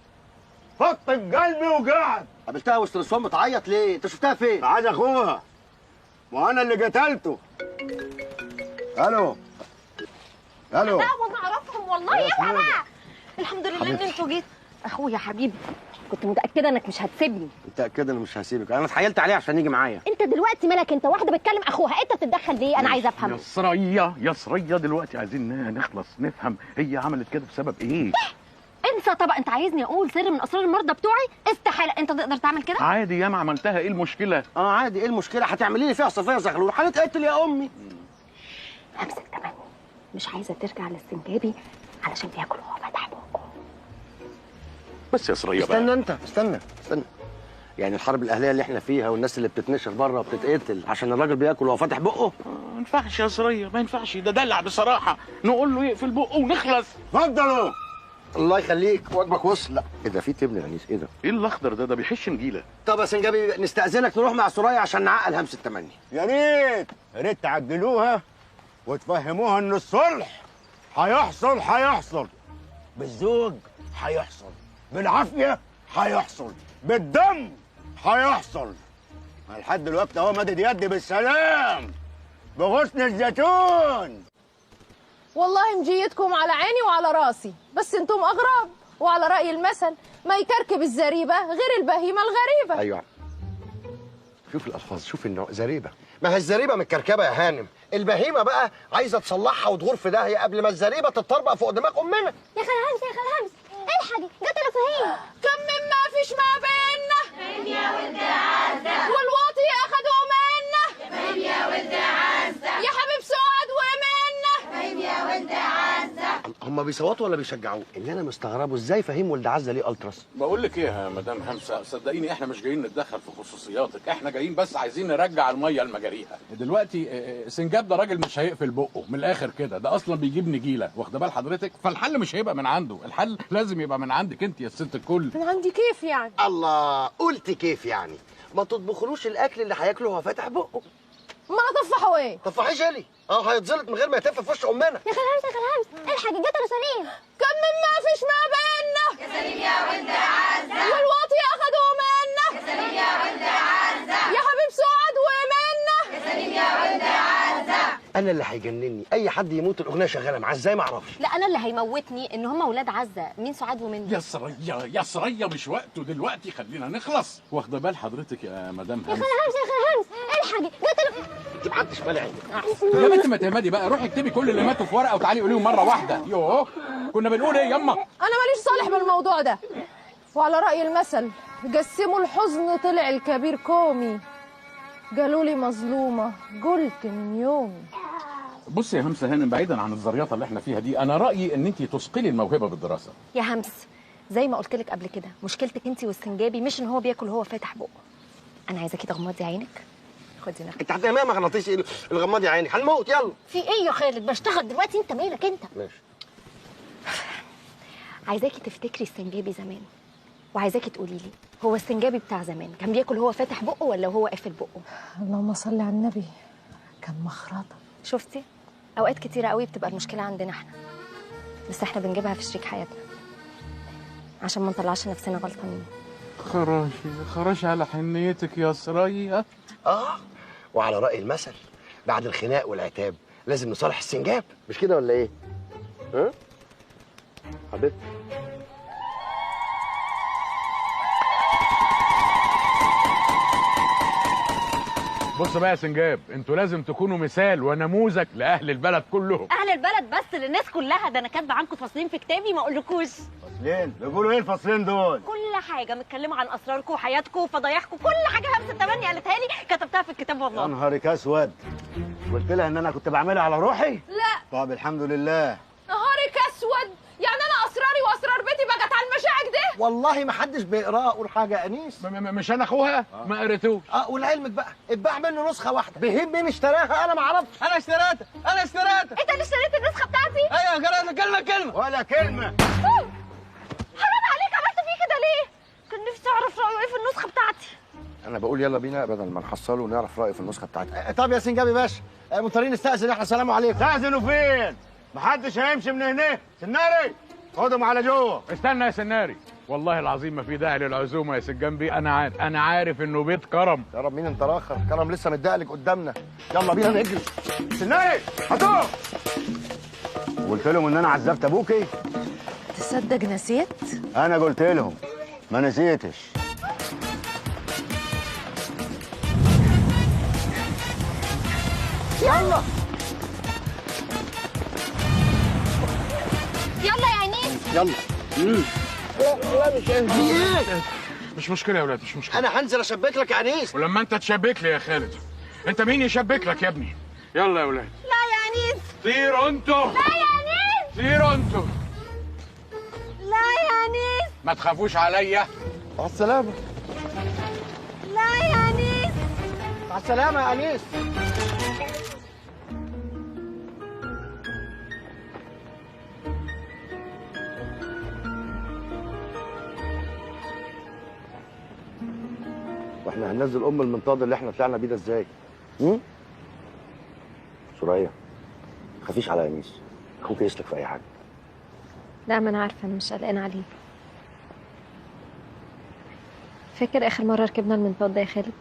فط قلبي وقعد. قابلتها وسط الاسوان بتعيط ليه؟ انت شفتها فين؟ في عاد اخوها وانا اللي قتلته. الو لا والله اعرفهم والله. اوعى بقى. الحمد لله ان انتوا جيت. اخويا حبيبي، كنت متاكده انك مش هتسيبني. متاكده انا مش هسيبك. انا اتحايلت عليه عشان يجي معايا. انت دلوقتي مالك؟ انت واحده بتكلم اخوها، انت بتتدخل ليه؟ انا عايزه افهم. يا سرية دلوقتي عايزين نخلص نفهم هي عملت كده بسبب ايه؟ انسى. طبعا انت عايزني اقول سر من اسرار المرضى بتوعي؟ استحاله. انت تقدر تعمل كده؟ عادي ياما عملتها، ايه المشكله؟ عادي. ايه المشكله؟ هتعملي لي فيها صفيه زغلول هنتقتل يا امي. امسك تمام. مش عايزه ترجع للسنجابي علشان بياكل وهو فاتح بقه. بس يا سرية بقى. استنى انت، استنى. يعني الحرب الاهليه اللي احنا فيها والناس اللي بتتنشر بره وبتتقتل عشان الراجل بياكل وهو فاتح بقه؟ ما ينفعش يا سرية، ما ينفعش. ده دلع بصراحه. نقول له يقفل بقه ونخلص. اتفضلوا. الله يخليك، واجبك وصل. لا ايه ده؟ في تبن يا انيس؟ ايه ده؟ ايه الاخضر ده بيحش نجيله. طب يا سنجابي نستاذنك نروح مع سوريا عشان نعقل همس التمني. يا ريت تعدلوها وتفهموها ان الصلح هيحصل بالزوج، هيحصل بالعافيه، هيحصل بالدم، هيحصل. لحد دلوقتي اهو مدد يدي بالسلام بغصن الزيتون. والله مجيتكم على عيني وعلى راسي، بس انتم اغراب. وعلى رأي المثل ما يكركب الزريبة غير البهيمة الغريبة. ايوه شوف الالفاظ، شوف النوع. زريبه، ما هي الزريبه متكركبه يا هانم. البهيمه بقى عايزه تصلحها وتغور في داهيه قبل ما الزريبه تتطربق فوق دماغ امنا. يا خالهمس يا خالهمس، الحقي جت فهيم. كم مما فيش ما بيننا. فهيم يا ولد عزة. والواطي اخدوا منا. فهيم يا ولد عزة. يا حبيب سعاد ومنا. فهيم يا ولد عزة. هم بيصوتوا ولا بيشجعوه؟ اللي انا مستغربه ازاي فهيم ولد عزه ليه التراس؟ بقول لك ايه يا مدام همسه، صدقيني احنا مش جايين نتدخل في خصوصياتك، احنا جايين بس عايزين نرجع الميه لمجاريها. دلوقتي سنجاب ده راجل مش هيقفل بقه من الاخر كده، ده اصلا بيجيب نجيله، واخده بال حضرتك؟ فالحل مش هيبقى من عنده، الحل لازم يبقى من عندك انت يا ست الكل. من عندي كيف يعني؟ الله، قلت كيف يعني؟ ما تطبخلوش الاكل اللي هياكله وهو فاتح بقه. ما انا طفحه ايه؟ طفحيه جيلي، هيتزلط من غير ما يتف في وش امنا. يا خلهمس يا خلهمس، الحاج جت رسالين. كم من ما فيش ما بيننا. يا سليم يا ولد عزة، والواطي اخذوا منا. يا سليم يا ولد عزة، يا حبيب سعد ومنا. يا سليم يا ولد عزة. انا اللي هيجنني اي حد يموت الاغنيه شغاله معاه، ازاي ما اعرفش؟ لا انا اللي هيموتني ان هم ولاد عزه، مين سعاد ومنى؟ يا سرية يا سرية، مش وقته دلوقتي، خلينا نخلص. واخده بال حضرتك يا مدام يا همسه؟ خلهمس يا خلهمس، الحاج جت انت ما حدش مالي عينك. يا بنت ما تهمدي بقى، روحي اكتبي كل اللي ماتوا في ورقه وتعالي قوليهم مره واحده. يوه كنا بنقول ايه يما؟ انا ماليش صالح بالموضوع ده. وعلى راي المثل قسموا الحزن طلع الكبير كومي. قالوا لي مظلومه قلت من يومي. بصي يا همسه هانم، بعيدا عن الزريطه اللي احنا فيها دي، انا رايي ان انت تثقلي الموهبه بالدراسه. يا همس، زي ما قلت لك قبل كده، مشكلتك انت والسنجابي مش ان هو بياكل وهو فاتح بقه. انا عايزاكي تغمضي عينك. خدي نفس. انت هتنامي ما غلطيش الغماضي عيني، هنموت يلا. في ايه يا خالد؟ بشتغل دلوقتي، انت مالك انت؟ ماشي. عايزاكي تفتكري السنجابي زمان، وعايزاكي تقولي لي هو السنجابي بتاع زمان كان بياكل وهو فاتح بقه ولا وهو قافل بقه؟ اللهم صل على النبي، كان مخرطه. شفتي؟ اوقات كتيره قوي بتبقى المشكله عندنا احنا، بس احنا بنجيبها في شريك حياتنا عشان ما نطلعش نفسنا غلطانين. خراشي على حنيتك يا سرية. وعلى راي المثل، بعد الخناق والعتاب لازم نصالح السنجاب، مش كده ولا ايه؟ ها؟ حبيبتي. بص بقى يا سنجاب، انتوا لازم تكونوا مثال ونموذج لاهل البلد كلهم. اهل البلد بس، للناس كلها. ده انا كاتبه عنكم فاصلين في كتابي ما اقولكوش. فصلين؟ بيقولوا ايه الفصلين دول؟ كل حاجه متكلمه عن اسراركم وحياتكم وفضايحكم، كل حاجه همسه تمني قالتها لي كتبتها في الكتاب يا والله. نهارك اسود، قلت لها ان انا كنت بعملها على روحي؟ لا. طب الحمد لله. نهارك اسود، يعني انا اسراري واسرار بيتي بقت على المشاعر ده؟ والله ما حدش بيقراها. قول حاجه يا انيس. مش انا اخوها؟ ما قريتوش. ولعلمك بقى اتباع منه نسخه واحده. بهيم مين اشتراها؟ انا ما اعرفش. انا اشتريتها، انا اشتريتها. انت اللي اشتريت النسخه بتاعتي؟ ايوه قرأت كلمه ولا كلمه. حرام عليك، عملت فيه كده ليه؟ كان نفسي اعرف رايه ايه في النسخه بتاعتي. انا بقول يلا بينا بدل ما نحصله ونعرف رايه في النسخه بتاعتنا. طب يا سنجابي باشا، مضطرين نستأذن احنا. سلام عليكم. استأذنوا فين؟ محدش هيمشي من هنا. سناري خدهم على جوه. استنى يا سناري، والله العظيم ما في داعي للعزومه يا سجنبي. انا عارف انه بيت كرم. كرم مين؟ انت راخر. كرم لسه متدقلك قدامنا. يلا بينا نجري. سناري هاتوه. قلت لهم ان انا عذبت ابوكي. تصدق نسيت؟ انا قلت لهم ما نسيتش. يلا يلا يا عينيس. يلا. لا مش انت. ايه؟ مش مشكله يا ولاد، مش مشكله. انا هنزل اشبك لك يا انيس. ولما انت تشبك لي يا خالد، انت مين يشبك لك يا ابني؟ يلا يا ولاد. لا يا عينيس. طيروا انتوا. لا يا عينيس. طيروا انتوا. لا يا عينيس. ما تخافوش عليا. مع السلامه. لا يا عينيس. مع السلامه يا انيس. واحنا هننزل المنطاد اللي احنا طلعنا بيه ده ازاي؟ سوريا، ما تخافيش على انيس، اخوك يسلك في اي حاجه. لا ما انا عارفه، انا مش قلقانه عليه. فاكر اخر مره ركبنا المنطاد ده يا خالد؟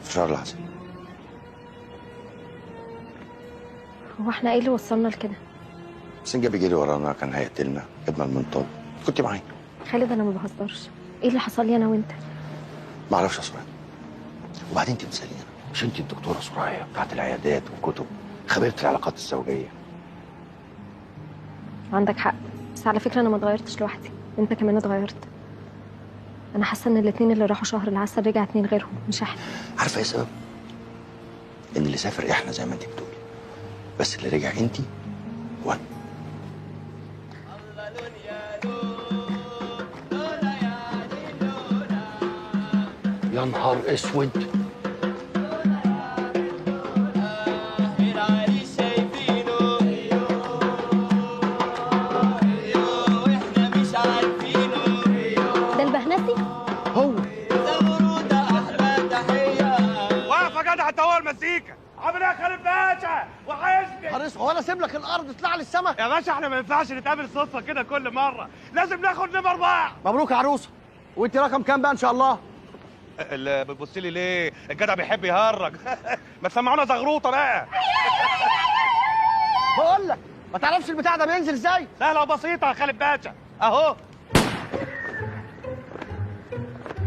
في شهر العسل. هو احنا ايه اللي وصلنا لكده؟ سنجابي جري ورانا كان هيقتلنا، جبنا المنطاد، كنت معايا. خالد انا ما بهزرش، ايه اللي حصل لي انا وانت؟ ما اعرفش يا سوريا. وبعدين انت بتساليني مش انت الدكتوره سوريا بتاعت العيادات والكتب، خبيره العلاقات الزوجيه. عندك حق، بس على فكره انا ما اتغيرتش لوحدي، انت كمان اتغيرت. انا حاسه ان الاتنين اللي راحوا شهر العسل رجع 2 غيرهم مش احنا. عارفه ايه السبب؟ ان اللي سافر احنا زي ما انت بتقولي، بس اللي رجع انت وانا. يا نهار اسود. ده البهنسي؟ هو واقف يا جدع انت هو المزيكا. عامل ايه يا خالد باشا؟ وحشني. حارس، هو انا اسيب لك الارض تطلع لي السما؟ يا باشا احنا ما ينفعش نتقابل صدفه كده كل مره، لازم ناخد نمر بعض. مبروك يا عروسه. وانت رقم كام بقى ان شاء الله؟ اللي بتبص لي ليه؟ الجدع بيحب يهرج. ما تسمعونا زغروطه بقى. بقول لك ما تعرفش البتاع ده بينزل ازاي؟ سهله وبسيطه يا خالد باشا اهو.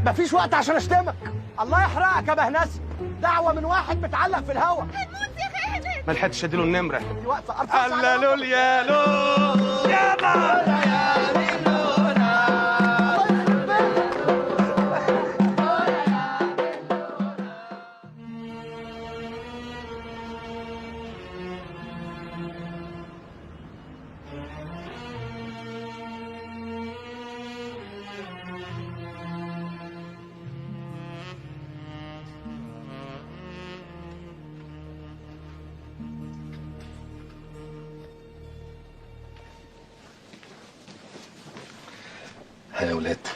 مفيش وقت عشان اشتمك. الله يحرقك يا بهنسي، دعوه من واحد متعلق في الهوا. ما لحقتش اديله النمره. دي واقفه ارفع الله لول يا لول يلا. ها يا ولاد،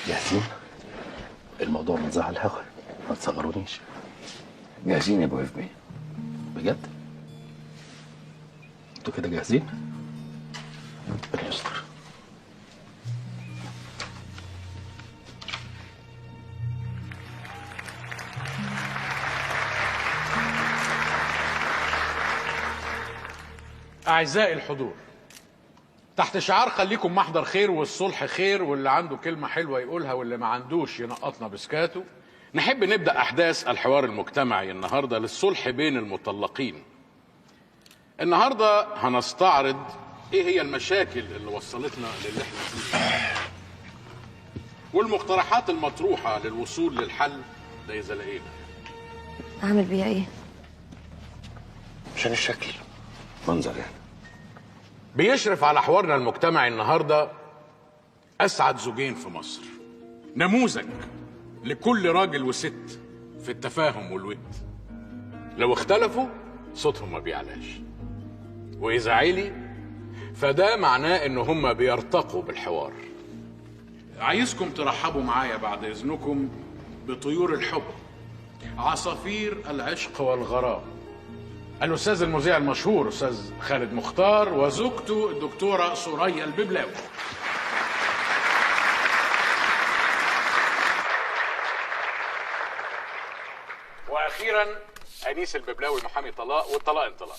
جاهزين؟ الموضوع منزع على الهوا، ما تصغرونيش. جاهزين يا ابو اف بي. بجد؟ انتوا كده جاهزين؟ ربنا يستر. أعزائي الحضور، تحت شعار خليكم محضر خير والصلح خير، واللي عنده كلمة حلوة يقولها واللي ما عندوش ينقطنا بسكاته، نحب نبدأ أحداث الحوار المجتمعي النهاردة للصلح بين المطلقين. النهاردة هنستعرض إيه هي المشاكل اللي وصلتنا للي احنا فيه والمقترحات المطروحة للوصول للحل ده إذا لقينا. اعمل بيها ايه؟ عشان الشكل منظر يعني. بيشرف على حوارنا المجتمعي النهارده اسعد زوجين في مصر، نموذج لكل راجل وست في التفاهم والود. لو اختلفوا صوتهم ما بيعلاش، واذا عالي فده معناه ان هم بيرتقوا بالحوار. عايزكم ترحبوا معايا بعد اذنكم بطيور الحب، عصافير العشق والغرام، الأستاذ المذيع المشهور أستاذ خالد مختار وزوجته الدكتورة سوريا الببلاوي. وأخيرا أنيس الببلاوي محامي طلاق والطلاق انطلاق.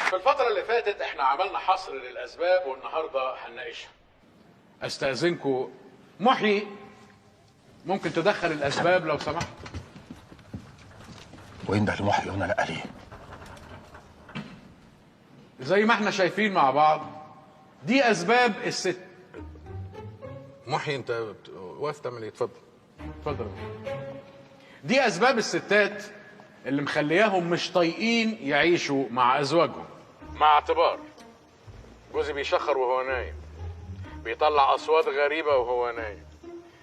في الفترة اللي فاتت احنا عملنا حصر للأسباب والنهاردة هنناقشها. أستأذنكم محيي ممكن تدخل الأسباب لو سمحت. وين ده المحي هنا؟ لا ليه؟ زي ما احنا شايفين مع بعض دي اسباب الست. محي انت واقف تعمل ايه؟ اتفضل اتفضل. دي اسباب الستات اللي مخلياهم مش طايقين يعيشوا مع ازواجهم، مع اعتبار جوزي بيشخر وهو نايم، بيطلع اصوات غريبه وهو نايم،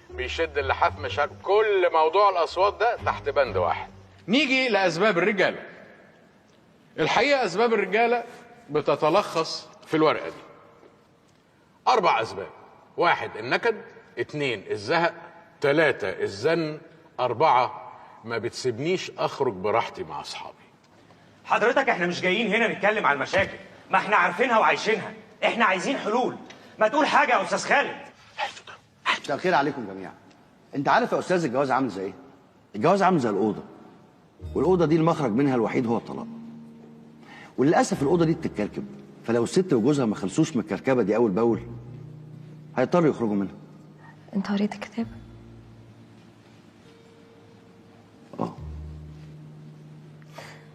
بيشد اللحاف، مش عارف. كل موضوع الاصوات ده تحت بند واحد. نيجي لأسباب الرجالة. الحقيقة أسباب الرجالة بتتلخص في الورقة دي 4 أسباب. 1 النكد، 2 الزهق، 3 الزن، 4 ما بتسيبنيش أخرج براحتي مع أصحابي. حضرتك احنا مش جايين هنا نتكلم عن المشاكل، ما احنا عارفينها وعايشينها، احنا عايزين حلول. ما تقول حاجة يا أستاذ خالد. مساء الخير عليكم جميعا. انت عارف يا استاذ الجواز عامل زي ايه؟ الجواز عامل زي الأوضة، والأوضة دي المخرج منها الوحيد هو الطلاق. وللأسف الأوضة دي بتتكركب، فلو الست وجوزها ما خلصوش من الكركبة دي أول بأول هيضطروا يخرجوا منها. انت قريت الكتاب؟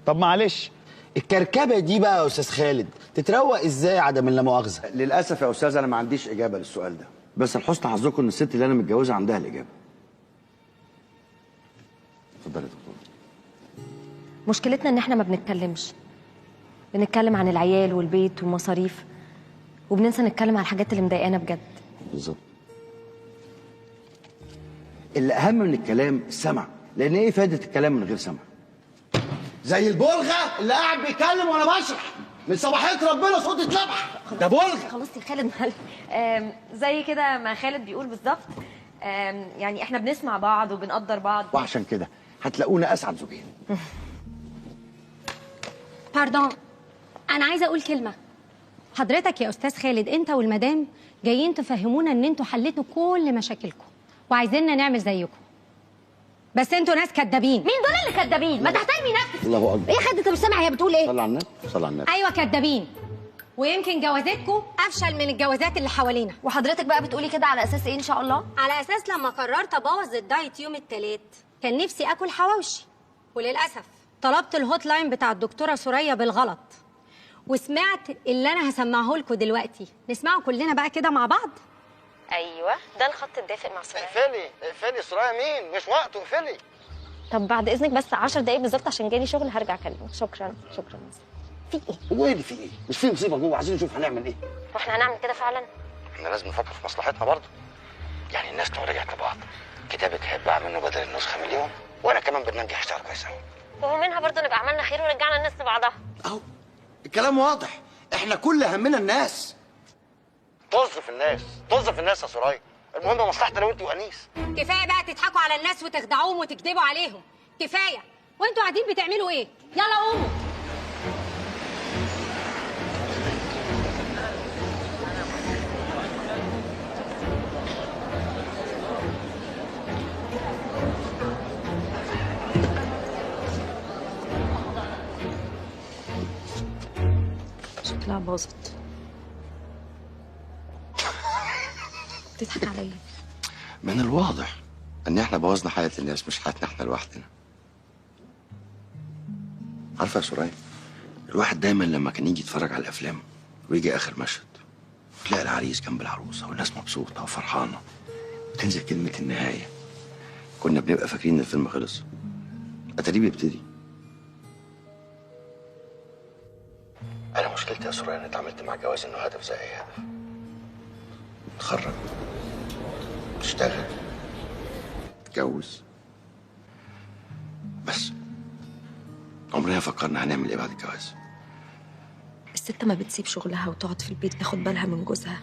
طب معلش، الكركبه دي بقى يا استاذ خالد تتروق ازاي عدم لا مؤاخذه؟ للأسف يا أستاذ أنا ما عنديش إجابة للسؤال ده، بس لحسن حظكم ان الست اللي انا متجوزها عندها الاجابه. اتفضلي يا دكتور. مشكلتنا ان احنا ما بنتكلمش. بنتكلم عن العيال والبيت والمصاريف وبننسى نتكلم عن الحاجات اللي مضايقانا بجد. بالظبط. اللي اهم من الكلام السمع، لان ايه فائده الكلام من غير سمع؟ زي البلغه اللي قاعد بيتكلم وانا بشرح، من صباحيه ربنا صوت اتذبح. ده بلغه. خلاص يا خالد زي كده ما خالد بيقول بالظبط. يعني احنا بنسمع بعض وبنقدر بعض، وعشان كده هتلاقونا اسعد زوجين. باردون، انا عايزه اقول كلمه. حضرتك يا استاذ خالد، انت والمدام جايين تفهمونا ان انتوا حليتوا كل مشاكلكم وعايزيننا نعمل زيكم، بس انتوا ناس كدابين. مين دول اللي كدابين؟ ما تحترمي نفسك. الله اكبر. ايه يا خالد، انت مش سامع هي بتقول ايه؟ صلي على النبي، صلي على النبي. ايوه كدابين، ويمكن جوازاتكم افشل من الجوازات اللي حوالينا. وحضرتك بقى بتقولي كده على اساس ايه ان شاء الله؟ على اساس لما قررت ابوظ الدايت يوم الثلاث كان نفسي اكل حواوشي، وللاسف طلبت الهوت لاين بتاع الدكتوره سوريا بالغلط، وسمعت اللي انا هسمعه لكم دلوقتي. نسمعه كلنا بقى كده مع بعض. ايوه ده الخط الدافئ مع سوريا. اقفلي سوريا مين؟ مش وقته، اقفلي. طب بعد اذنك بس 10 دقايق بالظبط عشان جالي شغل، هرجع اكلمك. شكرا. في ايه؟ هو ايه اللي في ايه؟ مش في مصيبه جوه، عايزين نشوف هنعمل ايه. واحنا هنعمل كده فعلا؟ احنا لازم نفكر في مصلحتنا برضه. يعني الناس لو رجعت لبعض كتابك هيتباع منه بدل النسخه مليون، وانا كمان برنامجي هيشتغل كويس قوي. وهو منها برضه نبقى عملنا خير ورجعنا الناس لبعضها. اهو الكلام واضح، احنا كل همنا الناس. طز في الناس يا سرايا. المهم مصلحتنا انا وانت وانيس. كفايه بقى تضحكوا على الناس وتخدعوهم وتكذبوا عليهم، كفايه. وانتوا قاعدين بتعملوا ايه؟ يلا قوموا. شكلها باظت. بتضحك عليا. من الواضح ان احنا بوظنا حياه الناس، مش حياتنا احنا لوحدنا. عارفه يا سرايا، الواحد دايما لما كان يجي يتفرج على الافلام ويجي اخر مشهد تلاقي العريس جنب العروسه والناس مبسوطه وفرحانه، تنزل كلمه النهايه، كنا بنبقى فاكرين ان الفيلم خلص، اتاريه بيبتدي. انا مشكلتي يا سرايا اني اتعاملت مع الجواز انه هدف زي اي هدف. تتخرج، تشتغل، تتجوز، بس عمرنا فكرنا هنعمل ايه بعد الجواز. الست ما بتسيب شغلها وتقعد في البيت تاخد بالها من جوزها،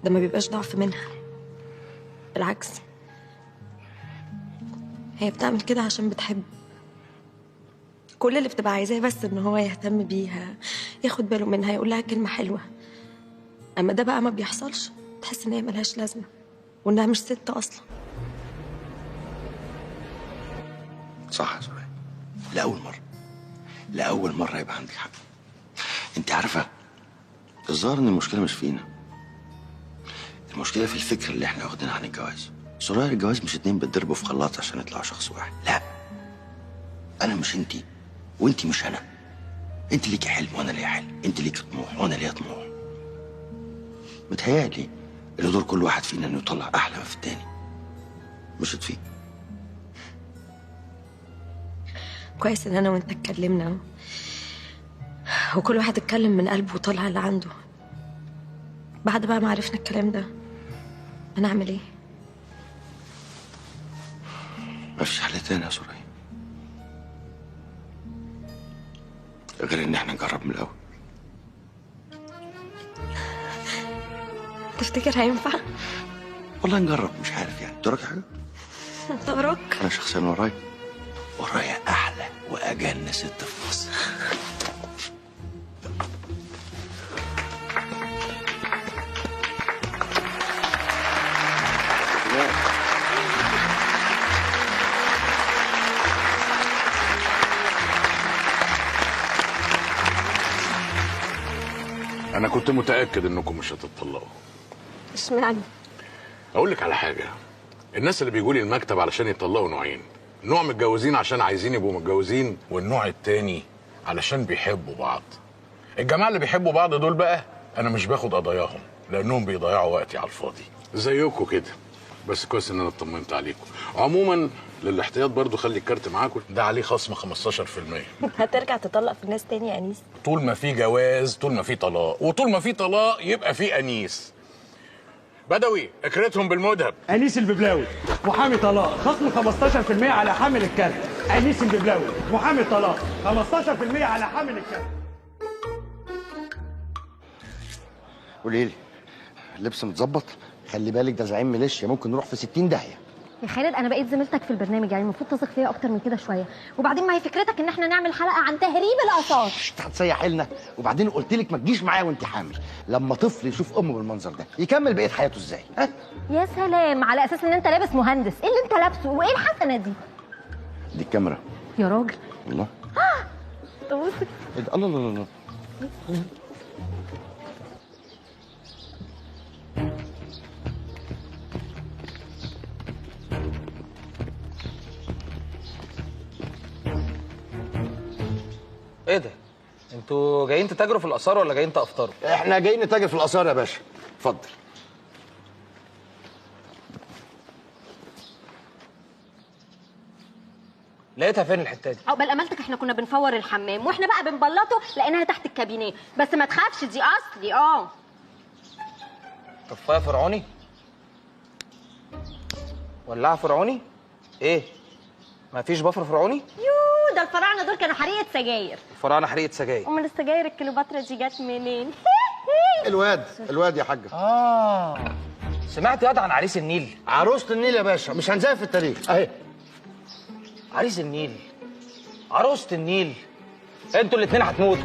ده ما بيبقاش ضعف منها، بالعكس هي بتعمل كده عشان بتحب. كل اللي بتبقى عايزاه بس ان هو يهتم بيها، ياخد باله منها، يقول لها كلمه حلوه. اما ده بقى ما بيحصلش، تحس ان هي ملهاش لازمه وانها مش ست اصلا. صح يا سوريا، لأول مرة يبقى عندك حق. انت عارفة الظاهر ان المشكلة مش فينا، المشكلة في الفكرة اللي احنا واخدينها عن الجواز. سوريا الجواز مش اتنين بتضربوا في خلاط عشان يطلعوا شخص واحد، لا. انا مش انتي وانتي مش انا. انت ليكي حلم وانا ليا حلم، انت ليكي طموح وانا ليا طموح. متهيألي اللي دور كل واحد فينا انه يطلع احلى ما في التاني، مش تفيق. كويس ان انا وانت اتكلمنا وكل واحد اتكلم من قلبه وطلع اللي عنده. بعد بقى ما عرفنا الكلام ده هنعمل ايه؟ مفيش حل تاني يا سوريا غير ان احنا نجرب من الاول. تفتكر هينفع؟ والله نجرب، مش عارف يعني. انت وراكي حاجه؟ انت وراك؟ انا شخصيا ورايا احلى واجن ست في مصر. انا كنت متاكد انكم مش هتتطلقوا. اشمعنى؟ اقول لك على حاجه، الناس اللي بيجوا لي المكتب علشان يطلقوا نوعين، نوع متجوزين عشان عايزين يبقوا متجوزين، والنوع التاني علشان بيحبوا بعض. الجماعه اللي بيحبوا بعض دول بقى انا مش باخد قضاياهم، لانهم بيضيعوا وقتي على الفاضي زيكم كده. بس كويس ان انا اطمنت عليكم. عموما للاحتياط برضو خلي الكارت معاكم، ده عليه خصم 15%. هترجع تطلق في الناس تاني يا انيس؟ طول ما في جواز طول ما في طلاق، وطول ما في طلاق يبقى في انيس. بدوي اكرتهم بالمذهب. انيس الببلاوي محامي طلاق، خصم 15% على حامل الكارت. انيس الببلاوي محامي طلاق، 15% على حامل الكارت. قولي لي اللبس متظبط؟ خلي بالك ده زعيم ميليشيا، ممكن نروح في 60 داهيه. يا خالد انا بقيت زميلتك في البرنامج، يعني المفروض تثق فيا اكتر من كده شويه. وبعدين ما هي فكرتك ان احنا نعمل حلقه عن تهريب الاثار. هتسيح لنا. وبعدين قلت لك ما تجيش معايا وانت حامل. لما طفل يشوف امه بالمنظر ده يكمل بقيه حياته ازاي؟ ها؟ يا سلام، على اساس ان انت لابس مهندس. ايه اللي انت لابسه وايه الحسنه دي؟ دي الكاميرا. يا راجل والله. بص إيه ده؟ الله الله الله. ايه ده؟ انتوا جايين تتاجروا في الاثار ولا جايين تافطروا؟ احنا جايين نتاجر في الاثار يا باشا. اتفضل. لقيتها فين الحته دي؟ عقبال امالتك احنا كنا بنفور الحمام واحنا بقى بنبلطه لقيناها تحت الكابينيه، بس ما تخافش دي اصلي. طفايه فرعوني؟ ولاعه فرعوني؟ ايه؟ ما فيش بفر فرعوني؟ يوه، ده الفراعنه دول كانوا حريقه سجاير. الفراعنه حريقه سجاير. امال السجاير الكليوباترا دي جت منين؟ الواد يا حاجه. سمعت ياض عن عريس النيل؟ عروسه النيل يا باشا، مش هنزاها في التاريخ اهي. عريس النيل، عروسه النيل، انتوا الاثنين هتموتوا.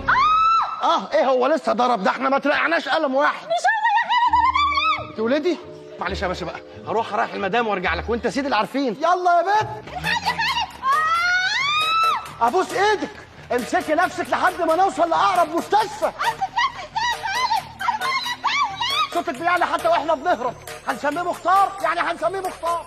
ايه هو لسه ضرب؟ ده احنا ما ترقعناش قلم واحد. مش هو يا خالد انا مين؟ انت ولادي؟ معلش يا باشا بقى، هروح اريح المدام وارجع لك، وانت سيد العارفين. يلا يا بنت. ابوس ايدك، امسكي نفسك لحد ما نوصل لاقرب مستشفى. صوتك بيعلى حتى واحنا بنهرب. هنسميه مختار، يعني هنسميه مختار.